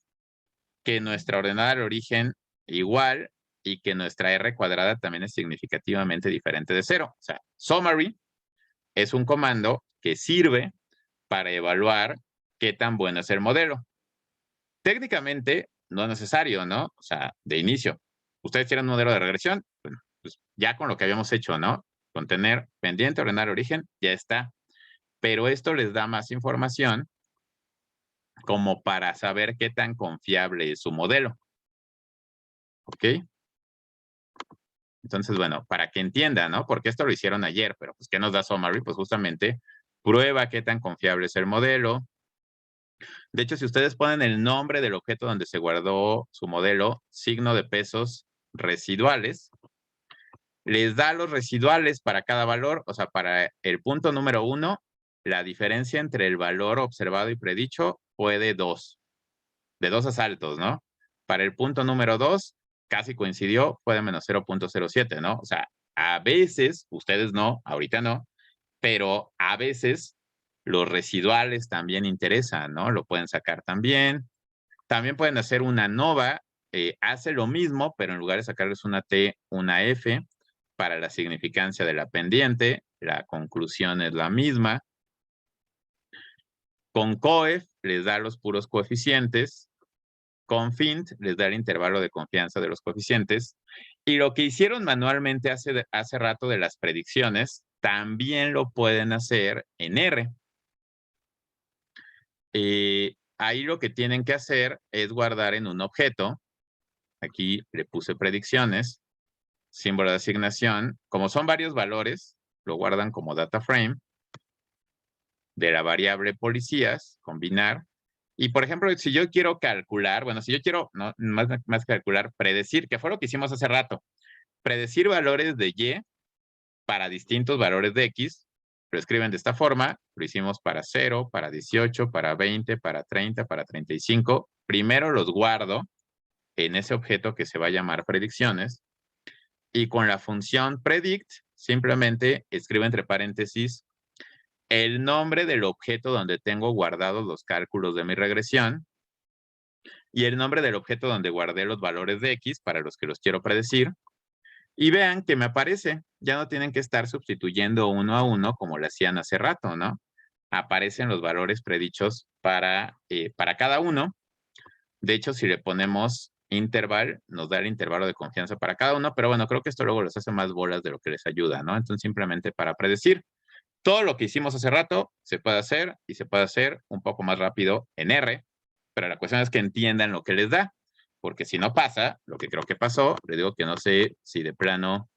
que nuestra ordenada al origen igual y que nuestra R cuadrada también es significativamente diferente de 0. O sea, summary es un comando que sirve para evaluar qué tan bueno es el modelo. Técnicamente no es necesario, ¿no? O sea, de inicio. ¿Ustedes quieren un modelo de regresión? Bueno, pues ya con lo que habíamos hecho, ¿no? Con tener pendiente, ordenar origen, ya está. Pero esto les da más información como para saber qué tan confiable es su modelo. ¿Ok? Entonces, bueno, para que entiendan, ¿no? Porque esto lo hicieron ayer, pero pues, ¿qué nos da summary? Pues justamente prueba qué tan confiable es el modelo. De hecho, si ustedes ponen el nombre del objeto donde se guardó su modelo, signo de pesos residuales, les da los residuales para cada valor, o sea, para el punto número 1, la diferencia entre el valor observado y predicho fue de 2 asaltos, ¿no? Para el punto número 2, casi coincidió, fue de menos 0.07, ¿no? O sea, a veces, ustedes no, ahorita no, pero a veces los residuales también interesan, ¿no? Lo pueden sacar también. También pueden hacer una nova, hace lo mismo, pero en lugar de sacarles una T, una F, para la significancia de la pendiente, la conclusión es la misma. Con coef les da los puros coeficientes, con fint les da el intervalo de confianza de los coeficientes, y lo que hicieron manualmente hace rato de las predicciones, también lo pueden hacer en R. Ahí lo que tienen que hacer es guardar en un objeto, aquí le puse predicciones, símbolo de asignación, como son varios valores, lo guardan como data frame, de la variable policías, combinar, y por ejemplo, si yo quiero calcular, bueno, si yo quiero, no, más calcular, predecir, que fue lo que hicimos hace rato, predecir valores de Y para distintos valores de X, lo escriben de esta forma, lo hicimos para 0, para 18, para 20, para 30, para 35, primero los guardo en ese objeto que se va a llamar predicciones, y con la función predict, simplemente escribo entre paréntesis el nombre del objeto donde tengo guardados los cálculos de mi regresión y el nombre del objeto donde guardé los valores de X para los que los quiero predecir. Y vean que me aparece, ya no tienen que estar sustituyendo uno a uno como lo hacían hace rato, ¿no? Aparecen los valores predichos para cada uno. De hecho, si le ponemos interval, nos da el intervalo de confianza para cada uno, pero bueno, creo que esto luego los hace más bolas de lo que les ayuda, ¿no? Entonces, simplemente para predecir. Todo lo que hicimos hace rato se puede hacer y se puede hacer un poco más rápido en R, pero la cuestión es que entiendan lo que les da, porque si no pasa, lo que creo que pasó, les digo que no sé si de plano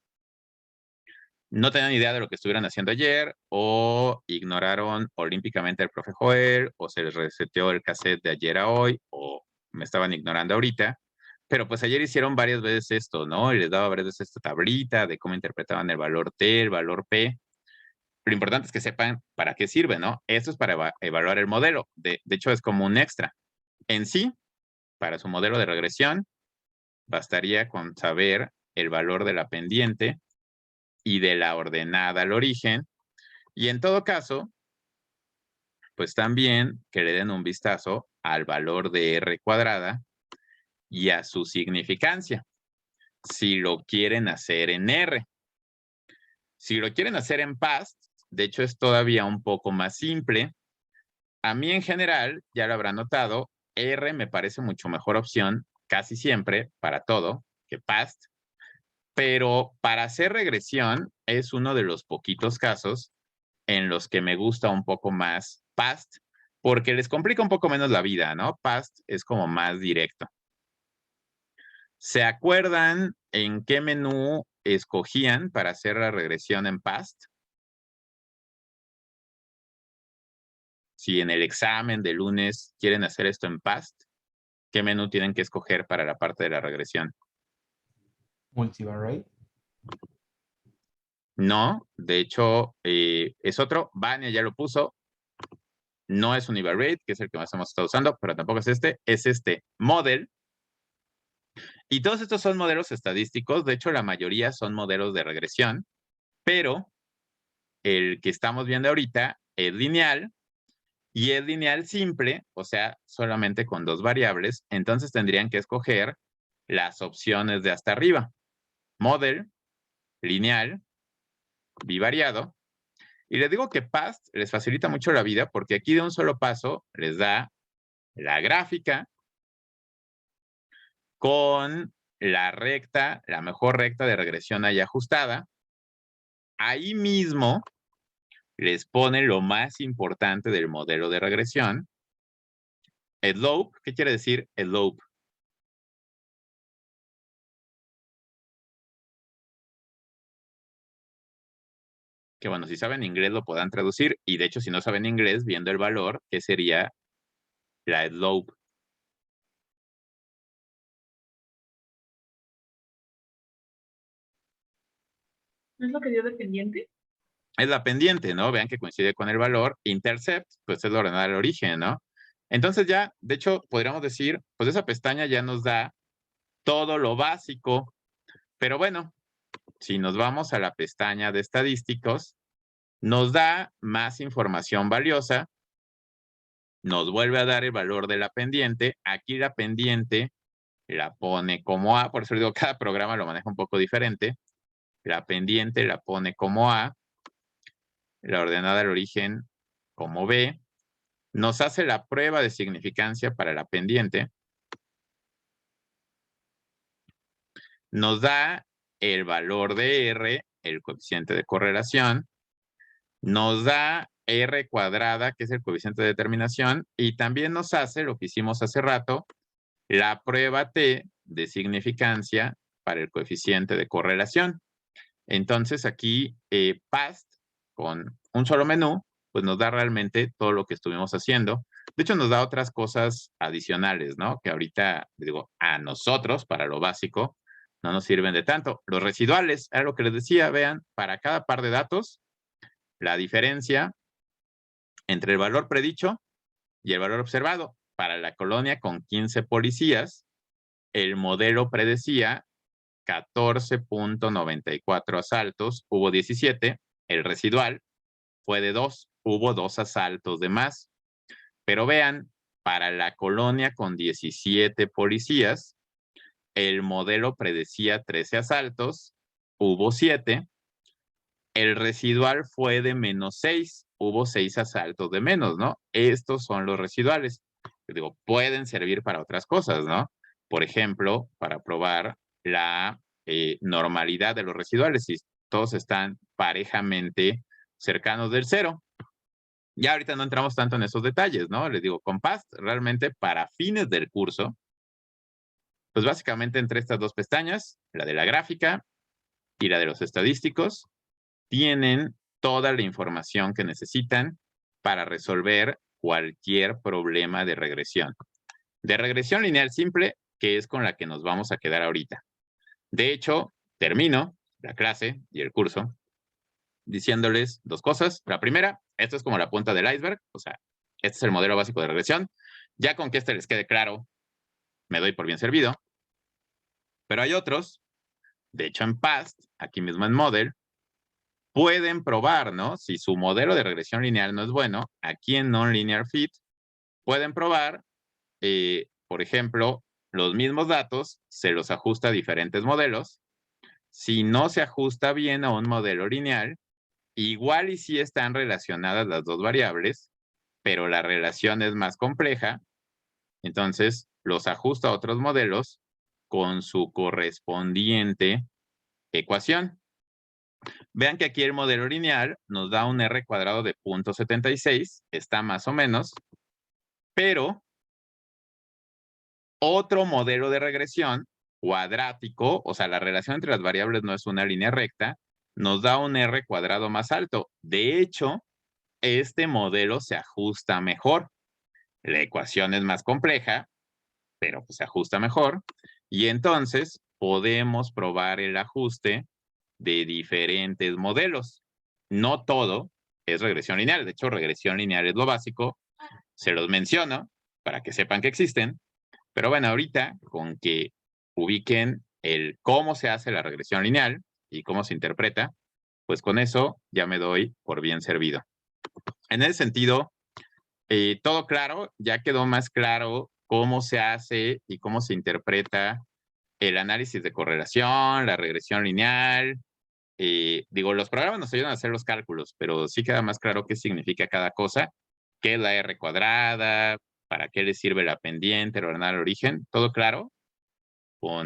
no tenían idea de lo que estuvieran haciendo ayer o ignoraron olímpicamente al profe Joel o se les reseteó el cassette de ayer a hoy o me estaban ignorando ahorita. Pero pues ayer hicieron varias veces esto, ¿no? Y les daba varias veces esta tablita de cómo interpretaban el valor T, el valor P. Lo importante es que sepan para qué sirve, ¿no? Esto es para evaluar el modelo. De hecho, es como un extra. En sí, para su modelo de regresión, bastaría con saber el valor de la pendiente y de la ordenada al origen. Y en todo caso, pues también que le den un vistazo al valor de R cuadrada y a su significancia, si lo quieren hacer en R. Si lo quieren hacer en past, de hecho es todavía un poco más simple. A mí en general, ya lo habrán notado, R me parece mucho mejor opción casi siempre para todo que past, pero para hacer regresión es uno de los poquitos casos en los que me gusta un poco más past, porque les complica un poco menos la vida, ¿no? Past es como más directo. ¿Se acuerdan en qué menú escogían para hacer la regresión en past? Si en el examen de lunes quieren hacer esto en past, ¿qué menú tienen que escoger para la parte de la regresión? Multivariate. No, de hecho, es otro. Vania ya lo puso. No es univariate, que es el que más hemos estado usando, pero tampoco es este model. Y todos estos son modelos estadísticos. De hecho, la mayoría son modelos de regresión, pero el que estamos viendo ahorita es lineal y es lineal simple, o sea, solamente con 2 variables. Entonces tendrían que escoger las opciones de hasta arriba. Model, lineal, bivariado. Y les digo que PAST les facilita mucho la vida porque aquí de un solo paso les da la gráfica con la recta, la mejor recta de regresión ahí ajustada. Ahí mismo les pone lo más importante del modelo de regresión. Slope, ¿qué quiere decir slope? Que bueno, si saben inglés lo podrán traducir, y de hecho si no saben inglés, viendo el valor, ¿qué sería la slope? ¿No es lo que dio de pendiente? Es la pendiente, ¿no? Vean que coincide con el valor. Intercept, pues es la ordenada del origen, ¿no? Entonces ya, de hecho, podríamos decir, pues esa pestaña ya nos da todo lo básico. Pero bueno, si nos vamos a la pestaña de estadísticos, nos da más información valiosa. Nos vuelve a dar el valor de la pendiente. Aquí la pendiente la pone como A, por eso digo, cada programa lo maneja un poco diferente. La pendiente la pone como A, la ordenada del origen como B. Nos hace la prueba de significancia para la pendiente. Nos da el valor de R, el coeficiente de correlación. Nos da R cuadrada, que es el coeficiente de determinación. Y también nos hace, lo que hicimos hace rato, la prueba T de significancia para el coeficiente de correlación. Entonces aquí PAST con un solo menú, pues nos da realmente todo lo que estuvimos haciendo. De hecho, nos da otras cosas adicionales, ¿no? Que ahorita, digo, a nosotros, para lo básico, no nos sirven de tanto. Los residuales, era lo que les decía, vean, para cada par de datos, la diferencia entre el valor predicho y el valor observado. Para la colonia con 15 policías, el modelo predecía 14.94 asaltos, hubo 17, el residual fue de 2, hubo 2 asaltos de más. Pero vean, para la colonia con 17 policías, el modelo predecía 13 asaltos, hubo 7, el residual fue de menos 6, hubo 6 asaltos de menos, ¿no? Estos son los residuales. Digo, pueden servir para otras cosas, ¿no? Por ejemplo, para probar la normalidad de los residuales, si todos están parejamente cercanos del 0. Ya ahorita no entramos tanto en esos detalles, ¿no? Les digo, con PAST, realmente para fines del curso, pues básicamente entre estas 2 pestañas, la de la gráfica y la de los estadísticos, tienen toda la información que necesitan para resolver cualquier problema de regresión. De regresión lineal simple, que es con la que nos vamos a quedar ahorita. De hecho, termino la clase y el curso diciéndoles 2 cosas. La primera, esto es como la punta del iceberg, o sea, este es el modelo básico de regresión. Ya con que este les quede claro, me doy por bien servido. Pero hay otros, de hecho en PAST, aquí mismo en Model, pueden probar, ¿no? Si su modelo de regresión lineal no es bueno, aquí en Non-Linear Fit, pueden probar, por ejemplo, los mismos datos, se los ajusta a diferentes modelos. Si no se ajusta bien a un modelo lineal, igual y sí están relacionadas las 2 variables, pero la relación es más compleja, entonces los ajusta a otros modelos con su correspondiente ecuación. Vean que aquí el modelo lineal nos da un R cuadrado de 0.76, está más o menos, pero otro modelo de regresión cuadrático, o sea, la relación entre las variables no es una línea recta, nos da un R cuadrado más alto. De hecho, este modelo se ajusta mejor. La ecuación es más compleja, pero pues se ajusta mejor. Y entonces podemos probar el ajuste de diferentes modelos. No todo es regresión lineal. De hecho, regresión lineal es lo básico. se los menciono para que sepan que existen. Pero bueno, ahorita con que ubiquen el cómo se hace la regresión lineal y cómo se interpreta, pues con eso ya me doy por bien servido. En ese sentido, todo claro, ya quedó más claro cómo se hace y cómo se interpreta el análisis de correlación, la regresión lineal. Digo, los programas nos ayudan a hacer los cálculos, pero sí queda más claro qué significa cada cosa, qué es la R cuadrada, para qué le sirve la pendiente, el ordinal, el origen, todo claro.